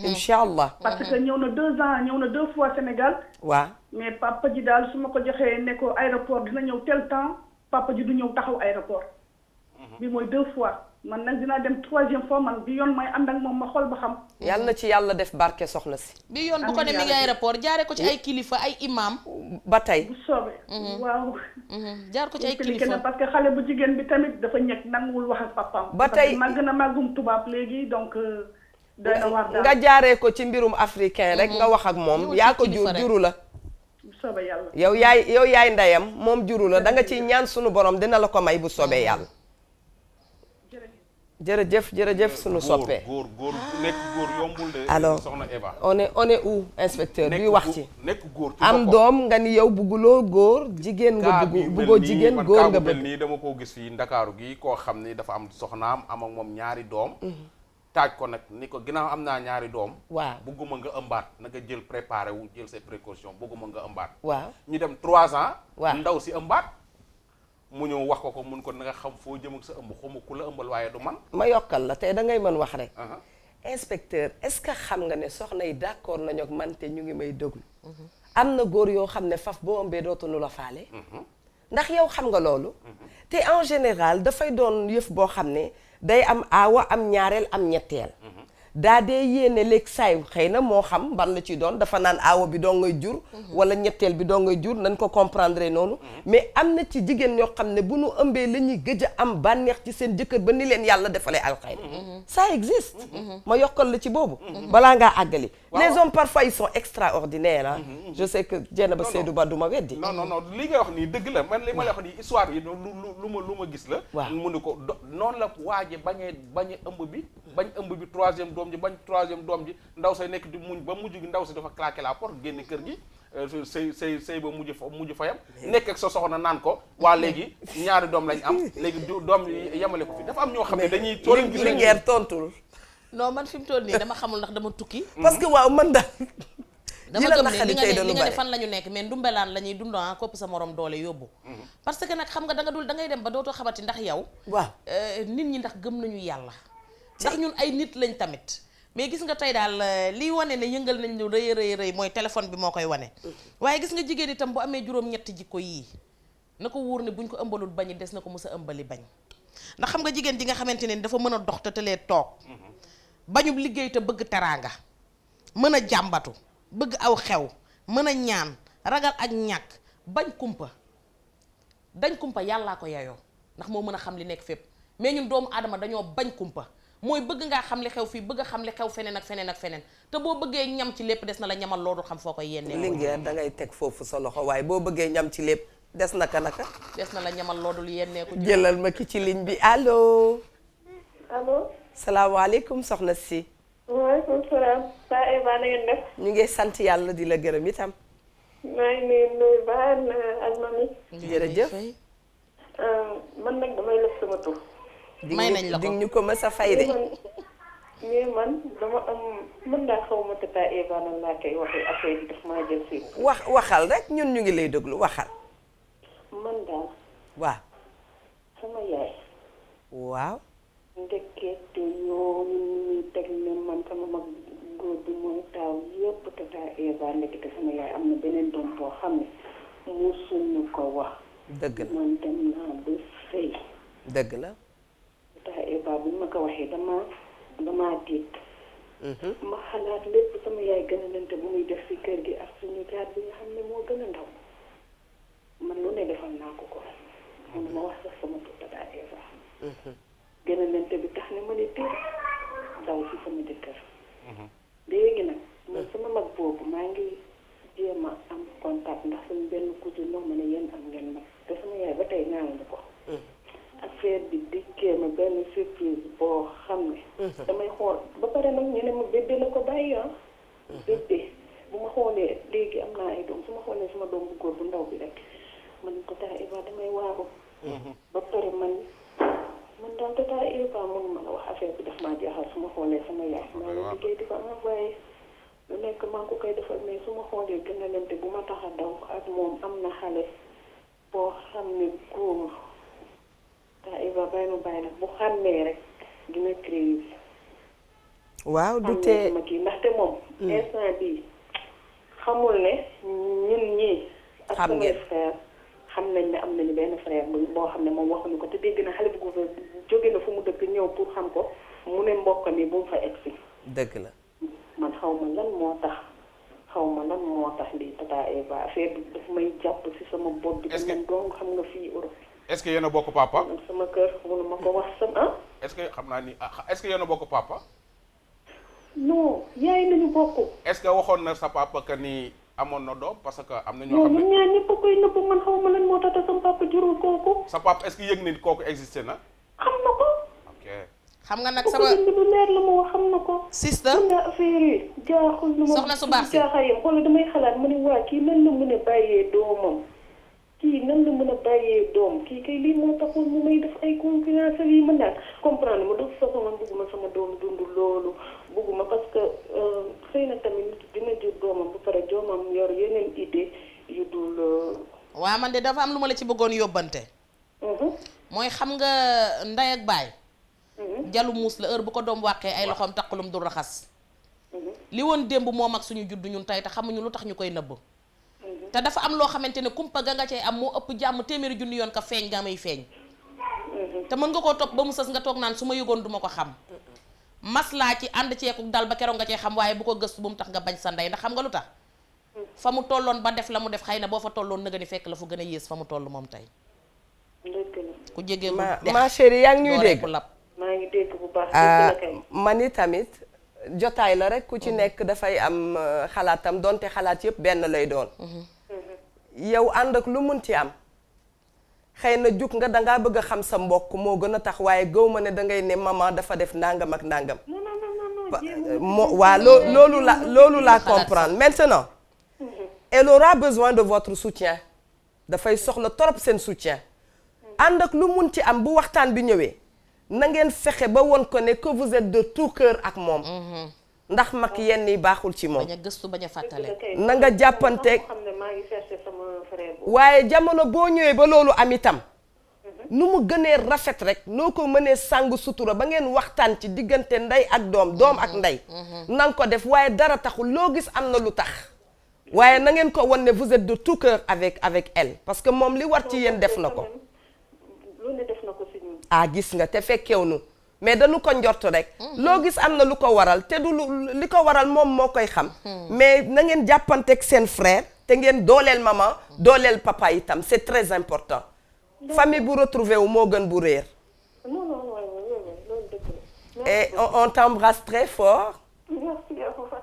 incha allah. parce que ñëw na 2 ans ñëw na 2 fois Sénégal. waaw. mais papa ji daal su ma ko joxee ne ko aéroport dina ñëw tel temps papa ji du ñëw taxaw aéroport. bi mooy 2 fois man nag dinaa dem 3e fois man bi yoon may ànd ak moom ma xool ba xam. yàlla na ci yàlla def barke soxna si. bi yoon bu ko ne mi ngi aéroport jaaree ko ci ay kilifa ay imam. ba tey. bu soobee. waaw. jaar ko ci ay kilifa parce que xale bu jigéen bi tamit dafa ñekk nanguwul wax ak papaam. ba tey màgg na màggum tubaab léegi donc. doy na waar daal nga jaaree ko ci mbirum africain rek nga wax ak moom yaa ko juru la. bu soobee yàlla. yow yaay ndeyam moom juru la da nga ciy ñaan sunu borom dina la ko may bu soobee yàlla. jërëjëf sunu soppee. góor nekk góor yombul de. alors soxna Eva. on est où inspecteur bi wax ci. nekk góor ci am doom nga ni yow bugguloo góor jigéen nga buggoo jigéen góor nga bëgg. nii dama koo gis fii Ndakaaru gi koo xam ni dafa am soxnaam am ak moom ñaari doom. taaj ko nag ni ko ginnaaw am naa ñaari doom. waaw bugguma nga ëmbaat na nga jël préparé wu jël ses précautions bugguma nga ëmbaat. waaw ñu dem 3 ans. waaw ndaw si ëmbaat. mu ñëw wax ko mun ko na nga xam foo jëm ak sa ëmb xamu ku la ëmbal waaye du man. ma yokkal la tey da ngay mën wax rek. inspecteur est-ce que xam nga ne soxna yi d'accord nañu ak man te ñu ngi may déglu. am na góor yoo xam ne faf boo ëmbee dootuñu la faale. ndax yow xam nga loolu. te en général dafay doon yëf boo xam ne day am aawa am ñaareel am ñetteel. daa dee yéene léegi saay xëy na moo xam ban la ci doon dafa naan aawa bi doo ngay jur. wala ñetteel bi doo ngay jur nañ ko comprendre noonu. mais am na ci jigéen ñoo xam ne bu nu ëmbee la ñuy gëj a am bànneex ci seen jëkkër ba ni leen yàlla defalee alxayri. ça existe. ma yokkal la ci boobu. balaa ngaa àggali. les hommes parfois ils sont extraordinaires ah. je sais que Dieynaba Seydou Ba du ma weddi. non li ngay wax nii dëgg la man li ma la wax nii histoire yi lu ma gis la. waaw mu ne ko noonu la waaje bañ ëmb bi. bañ ëmb bi 3e doom ji bañ 3e doom ji ndaw say nekk di muñ ba mujj gi ndaw si dafa claquer la porte génn kër gi sëy ba mujj fayam nekk ak sa soxna naan ko waa léegi ñaari doom lañ am léegi doom yemale ko fi dafa am ñoo xam ne dañuy tool li ngeer tontul non man fi mu toll nii dama xamul ndax dama tukki parce que waaw man daal dama gëm ne li nga ne fan la ñu nekk mais ndumbelaan la ñuy dund kopp sa morom doole yóbbu parce que nag xam nga da ngay dem ba dootoo xamati ndax yow waaw nit ñi ndax gëm nañu yàlla ndax ñun ay nit lañ tamit mais gis nga tey daal liy wane ne yëngal nañ lu rëy mooy téléphone bi moo koy wane waaye gis nga jigéen itam bu amee juróom-ñetti jikko yii na ko wóor ne buñ ko ëmbalul bañi des na ko mës a ëmbali bañ ndax xam nga jigéen ji nga xamante ne dafa mën a dox te tëlee toog bañub liggéey te bëgg teraanga mën a jàmbatu bëgg aw xew mën a ñaan ragal ak ñàkk bañ kumpa dañ kumpa yàllaa ko yayoo ndax moo mën a xam li nekk fépp mais ñun doomu aadama dañoo bañ kumpa mooy bëgg ngaa xam li xew fii bëgg a xam li xew feneen ak feneen ak feneen te boo bëggee ñam ci lépp des na la ñamal loolu xam foo koy yénnee lingeer da ngay teg foofu sa loxo waaye boo bëggee ñam ci lépp des naka des na la ñamal loodul yénnee ko jëlal ma ki ci ligne bi allo salaamaaleykum soxna si waaleykum salaam saa Eva na ngeen def ñu ngi sant yàlla di la gërëm itam maa ngi nuyu baax ak mami jërëjëf man nag damay lëf sama tur may nañ la ko di ñu ko mës a fay de. mais man dama am mën naa xaw ma tata Eva nan laa koy waxee affaire yi daf maa jël si. waxal rek ñun ñu ngi lay déglu waxal. man daal. waaw. sama yaay. waaw. ndekete yoo ñu teg ne man sama mag góor bi mooy taaw yëpp tata Eva ndekete sama yaay am na beneen doom boo xam ne musuñu ko wax. dëgg la man dem naa ba sëy. dëgg la. tata Eva bi ma ko waxee damaa tiit. ma xalaat lépp sama yaay gën a lente bu muy def si kër gi ak suñu jaar bi nga xam ne moo gën a ndaw man lu ne defal naa ko ko man ma wax sax sama tata Eva. gën a lente bi tax ne ma ne teel daw si sama jëkkër. léegi nag man sama mag boobu maa ngi jéem a am contact ndax suñu benn cousine noo ma ne yéen am ngeen mag te sama yaay ba tey ñaanal ko. affaire bi dikkee ma benn surprise boo xam ne. damay xool ba pare nag ñu ne ma bébé la ko bàyyi bébé bu ma xoolee léegi am naa ay doom su ma xoolee sama doom bu góor bu ndaw bi rek man tata Eva damay waaru. ba pare man daal tata Eva mënuma la wax affaire bi daf maa jaaxal su ma xoolee sama yaay. maa ngi liggéey di ko envoyé lu nekk maa ngi ko koy defal mais su ma xoolee gën a lente bu ma tax a daw ak moom am na xale boo xam ne góor. tata Eva bàyyi ma bàyyi nag bu xàmmee rek dina crise. waaw du tee ma kii ndaxte moom. instant bii xamul ne ñun ñii. ak samay frère xam nañ ne am nañu benn frère boo xam ne moom waxuñu ko te dégg na xale bu góor jóge na fu mu dëkk ñëw pour xam ko mu ne mbokk mi bu mu fa egsi. dëgg la. man xaw ma lan moo tax lii tata Eva affaire bi daf may jàpp si sama bopp bi. est-ce que dong xam nga fii Europe. est-ce que yéen a bokk papa. sama kër mënu ma ko wax sama. est-ce que xam naa ni est-ce que yéen a bokk papa. non yaay nañu bokk. est-ce que waxoon na sa papa que ni amoon na doom parce que am na ñoo xam ne. ñoom ñaar ñëpp a koy nëbb man xaw ma lan moo tax sama papa jurul kooku. sa papa est-ce que yëg na kooku existé na. xam na ko. ok. xam nga nag sama lu leer la ma wax xam na ko. sister xam nga affaire yi jaaxul na ma. soxna su baax si jaaxayam xoolal damay xalaat ma ne waa kii nan la mën a bàyyee doomam. kii nan la mën a bàyyee doom kii kay lii moo taxoon mu may def ay concurrence yi mën naa comprendre ma de toute façon man bëgguma sama doom dund loolu bëgguma parce que xëy na tamit dina jur doomam ba pare doomam yor yeneen idée yu dul. waaw man de dafa am lu ma la ci bëggoon yóbbante. mooy xam nga ndey ak baay. jalu muus la heure bu ko doom wàqee ay loxoom taqalum du raxas. li woon démb moom ak suñu juddu ñun tey te xamuñu lu tax ñu koy nëbb. te dafa am loo xamante ne kumpa ga nga cay am moo ëpp jàmm téeméeri junni yoon ka feeñ nga may feeñ. te mën nga koo topp ba mu sës nga toog naan su ma yëgoon duma ko xam. maslaa ci ànd ceeku dal ba keroog nga cay xam waaye bu ko gëstu bu mu tax nga bañ sa ndey ndax xam nga lu tax. fa mu tolloon ba def la mu def xëy na boo fa tolloon nëga ni fekk la fu gën a yées fa mu toll moom tey. ku jege ma chérie yaa ngi ñuy dégg. maa ngi dégg bu baax. mani tamit jotaay la rek ku ci nekk dafay am xalaatam donte xalaat yëpp benn lay doon. yow ànd ak lu mun ci am xëy na jug nga dangaa bëgg a xam sa mbokk moo gën a tax waaye gëw ma ne dangay ne maman dafa def nangam ak nangam. waa loolu la comprendre maintenant. elle aura besoin de votre soutien dafay soxla trop seen soutien. ànd ak lu mun ci am bu waxtaan bi ñëwee na ngeen fexe ba won ko ne que vous êtes de tout cœur ak moom. ndax mag yenn yi baaxul ci moom. bañ a gëstu bañ a fàttale. na nga jàppanteeg. xam ne maa ngi cherché sama frère boobu. waaye jamono boo ñëwee ba loolu am itam. nu mu gënee rafet rek noo ko mënee sàng sutura ba ngeen waxtaan ci diggante ndey ak doom ak ndey. na nga ko def waaye dara taxul loo gis am na lu tax. waaye na ngeen ko wan ne vous êtes de tout cœur avec elle parce que moom li war ci yéen def na ko. lu ne def na ko si ñun. ah gis nga te fekkew nu mais dañu ko njort rek. loo gis am na lu ko waral te du li ko waral moom moo koy xam. mais na ngeen jàppanteeg seen frère te ngeen dooleel maman dooleel papa itam c'est très important. famille bu retrouvé wu moo gën bu réer. non non non loolu dëgg la. et on t'embrasse très fort. merci beaucoup.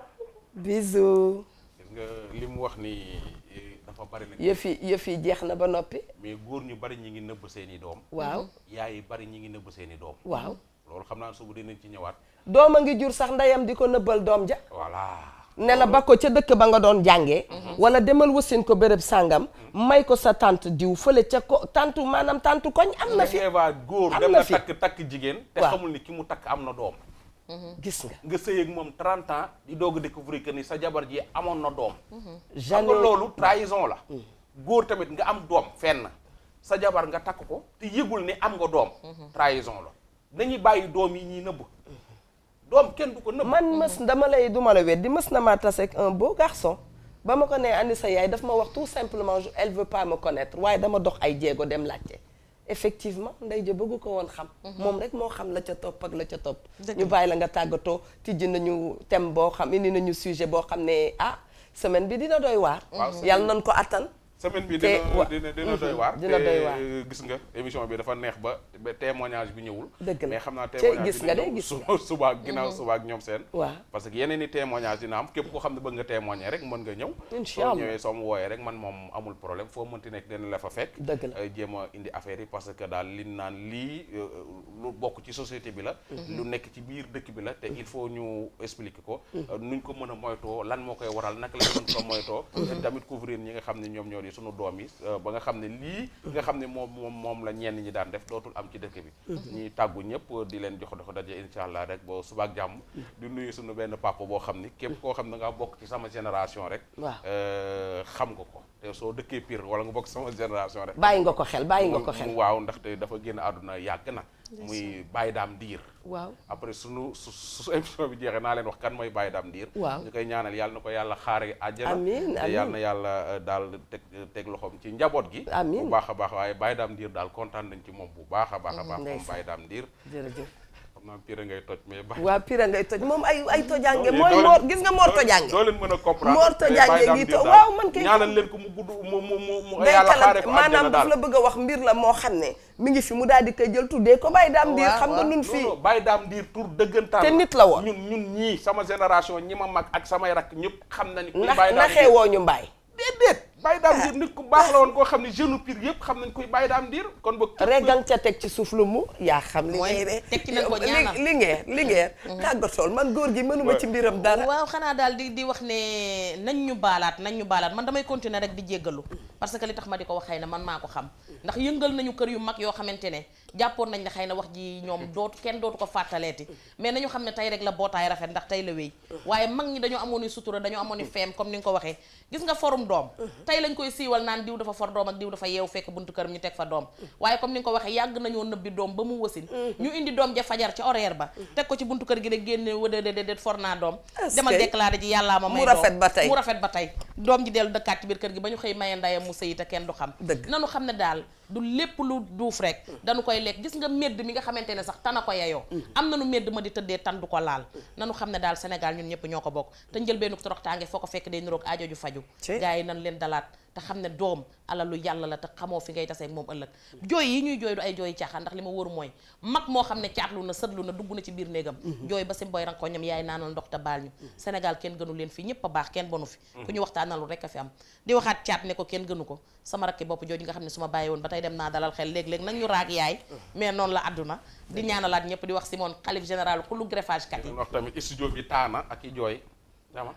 bisous. gis nga li mu wax ni dafa bari nag. yëf yi jeex na ba noppi. mais góor ñu bari ñi ngi nëbb seeni doom. waaw yaay yi bari ñi ngi nëbb seeni doom. waaw loolu xam naa suba dinañ ci ñëwaat. doom a ngi jur sax ndeyam di ko nëbbal doom ja. voilà. ne la ba ko ca dëkk ba nga doon jàngee wala demal wasin ko béréb sàngam may ko sa tante diw fële ca ko tantu maanaam tantu koñ am na fi Eva góor dem na takk jigéen te xamul ni ki mu takk am na doom gis nga sëy ak moom 30 ans di doog a découvrir que ni sa jabar ji amoon na doom jamais xam nga loolu trahison la góor tamit nga am doom fenn sa jabar nga takk ko te yëgul ni am nga doom trahison la dañuy bàyyi doom yi ñuy nëbb doom kenn du ko nëbb man duma la weddi mës na maa tase ak un beau garçon ba ma ko nee andi sa yaay daf ma wax tout simplement elle veut pas me connaître waaye dama dox ay jéego dem laajte effectivement ndey ja bëggu ko woon xam moom rek moo xam la ca topp ak la ca topp ñu bàyyi la nga tàggatoo tijji nañu thème boo xam indi nañu sujet boo xam ne semaine bi dina doy waar yàlla nañ ko attan semaine bi dina doy waar te gis nga émission bi dafa neex ba témoignage bi ñëwul dëgg la mais xam naa témoignage gis nga de gis nga suba ginnaaw suba ak ñoom seen waaw parce que yeneen i témoignage dina am képp koo xam ne bëgg nga témoigner rek mën nga ñëw soo ñëwee soo ma wooyee rek man moom amul problème foo mënti nekk dina la fa fekk dëgg la jéem a indi affaire yi parce que daal li naan lii lu bokk ci société bi la lu nekk ci biir dëkk bi la te il faut ñu expliquer ko nuñ ko mën a moytoo lan moo koy waral naka la mën ko moytoo tamit couvrir ñi nga xam ne ñoom ñoo di sunu doom yi ba nga xam ne lii nga xam ne moom la ñenn ñi daan def dootul am ci dëkk bi ñuy tàggu ñëpp di leen jox dafa daje insha allah rek ba subaak jàmm di nuyu suñu benn papa boo xam ni képp koo xam ne nga bokk ci sama génération rek xam nga ko te soo dëkkee Pire wala nga bokk sama génération rek bàyyi nga ko xel waaw ndaxte dafa génn àdduna yàgg na muy Baye Dame Ndiir waaw après su émission bi jeexee naa leen wax kan mooy Baye Dame Ndiir waaw ñu koy ñaanal yàlla na ko yàlla xaare àjjana amiin te yàlla na yàlla daal teg loxoom ci njaboot gi amiin bu baax a baax waaye Baye Dame Ndiir daal kontaan nañ ci moom bu baax a baax a baax moom Baye Dame Ndiir jërëjëf xam naa Pire ngay toj mais waaw Pire ngay toj moom ay tojange mooy moor gis nga moor tojange doo leen mën a comprendre moor tojange gi waaw man kay ñaanal leen ko mu gudd mu yàlla xaare ko maanaam daf la bëgg a wax mbir la moo xam ne mi ngi fi mu daal di koy jël tuddee ko Baye Dame Ndiir xam nga nun fii Baye Dame Ndiir tur dëggantaan te nit la woon ñun ñii sama génération ñi ma mag ak samay rakk ñëpp xam na ni naxee woo ñu mbaay déedéet Baye Dame Ndiir nit ku baax la woon koo xam ne jeune Pire yëpp xam nañ koy Baye Dame Ndiir kon ba regal ca teg ci suuf lu mu yaa xam li ngay li ngeer tàggatool man góor gi mënuma ci mbiram dara waaw xanaa daal di wax ne nañ ñu baalaat man damay continuer rek di jéggalu parce que li tax ma di ko wax xëy na man maa ko xam ndax yëngal nañu kër yu mag yoo xamante ne jàppoon nañ ne xëy na wax ji ñoom kenn dootu ko fàttaleeti mais nañu xam ne tey rek la bootaay rafet ndax tey la wéy waaye mag ñi dañoo amoon i sutura dañoo amoon i feem comme ni nga ko waxee gis nga forum doom tey lañ koy siiwal naan diw dafa for doom ak diw dafa yeew fekk buntu këram ñu teg fa doom waaye comme ni nga ko waxee yàgg nañoo nëbbi doom ba mu wasin ñu indi doom ja fajar ci horaire ba teg ko ci buntu kër gi rek génne wëddéedéet for naa doom demal déclaré ji yàllaa ma may doom mu rafet ba tey doom ji dellu dëkkaat ci biir kër gi ba ñu xëy maye ndayam mu sëyi te kenn du xam nanu xam ne daal du lépp lu duuf rek dañu koy lekk gis nga médd mi nga xamante ne sax tana ko yeyoo am nanu médd ma di tëddee tan du ko laal nanu xam ne daal Sénégal ñun ñëpp ñoo ko bokk te njël benn toroxtaange foo ko fekk day niroog aajo ju faju gars yi nan leen dalaat te xam ne doom alalu yàlla la te xamoo fi ngay tasee moom ëllëg jooy yi ñuy jooy du ay jooy caaxaan ndax li ma wóoru mooy mag moo xam ne caatlu na sëtlu na dugg na ci biir néegam jooy ba si mboy ranko ñam yaay naanal ndox te baal ñu Sénégal kenn gënu leen fi ñëpp a baax kenn bonu fi ku ñu waxtaanalu rek a fi am di waxaat caat ne ko kenn gënu ko sama rakki bopp jooju nga xam ne su ma bàyyi woon ba tey dem naa dalal xel léeg-léeg nag ñu raag yaay mais noonu la àdduna di ñaanalaat ñëpp di wax Simon xalif général ku lu greffage kat yi wax tamit studio bi taana ak i jooy dama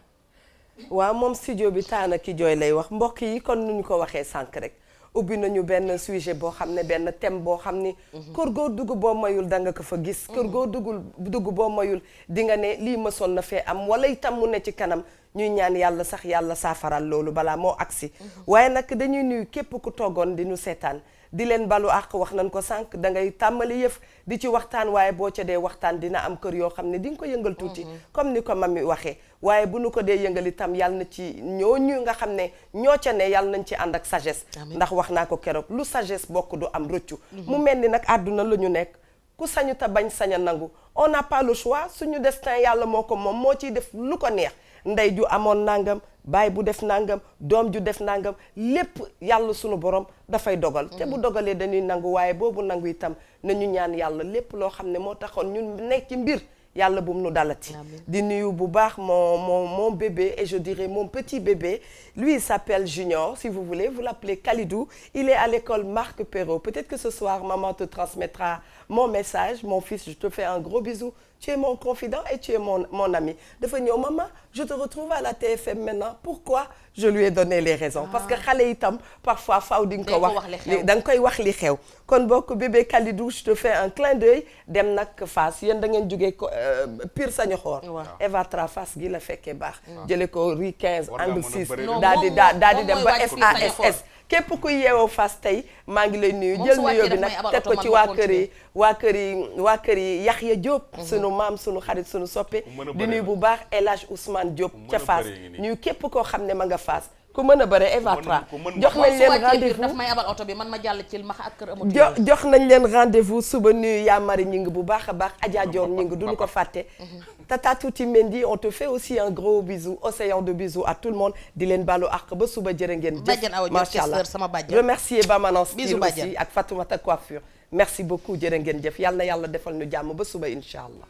waaw moom studio bi taana ki jooy lay wax mbokk yi kon nu ñu ko waxee sànq rek ubbi nañu benn sujet boo xam ne benn thème boo xam ni kër goo dugg boo mayul da nga ko fa gis kër goo dugg boo mayul di nga ne lii mësoon na fee am wala itam mu ne ci kanam ñuy ñaan yàlla sax yàlla saafaral loolu balaa moo agsi waaye nag dañuy nuyu képp ku toogoon di nu seetaan di leen balu àq wax nañ ko sànq da ngay tàmmali yëf di ci waxtaan waaye boo ca dee waxtaan dina am kër yoo xam ne di nga ko yëngal tuuti comme ni ko mami waxee waaye bu nu ko dee yëngal itam yàlla na ci ñooñu nga xam ne ñoo ca ne yàlla nañ ci ànd ak sagesse ndax wax naa ko keroog lu sagesse bokk du am rëccu mu mel ni nag àdduna la ñu nekk ku sañu te bañ sañ a nangu on n'a pas le choix suñu destin yàlla moo ko moom moo ciy def lu ko neex ndey ju amoon nangam baay bu def nangam doom ju def nangam lépp yàlla sunu borom dafay dogal te bu dogalee dañuy nangu waaye boobu nangu itam nañu ñaan yàlla lépp loo xam ne moo taxoon ñun nekk ci mbir yàlla bu mu nu dalati di nuyu bu baax mon bébé et je dirais mon petit bébé lui il s'appelle Junior si vous voulez vous l'appelez Khalidou il est à l'école Marc Perrault peut-être que ce soir maman te transmettra mon message mon fils je te fais un gros bisou tu es mon confident et tu es mon ami dafa ñëw maman je te retrouve à la TFM maintenant pourquoi je lui ai donné les raisons parce que xale itam parfois faaw di nga ko wax da nga koy wax li xew kon bokk bébé Kalidou je te fais un clin d'œil dem nag Fass yéen da ngeen jógee ko Pire Sañoxoor Eva Tra Fass gi la fekkee baax jële ko rue 15 angle 6 daal di dem ba FASS képp kuy yeewoo Fass tey maa ngi lay nuyu jël nuyoo bi nag teg ko ci waa kër yi Yaxya Diop sunu maam sunu xarit sunu soppe di nuyu bu baax El Hadj Ousmane Diop ca Fass nuyu képp koo xam ne ma nga Fass ku mën a bëre Eva Tra jox nañ leen rendez-vous daf may abal oto bi man ma jàll ci max ak kër amatu jox nañ leen rendez-vous suba nuyu yaa mari ñing bu baax a baax Adja Dior ñing duñu ko fàtte Tata Tuti Mendy on te fait aussi un gros bisou océan de bisous à tout le monde di leen balu ak ba suba jërë ngeen jëf macha allah remercier Bamanan Style aussi ak Fatoumata Coiffure merci beaucoup jërë ngeen jëf yàlla na yàlla defal ñu jàmm ba suba incha allah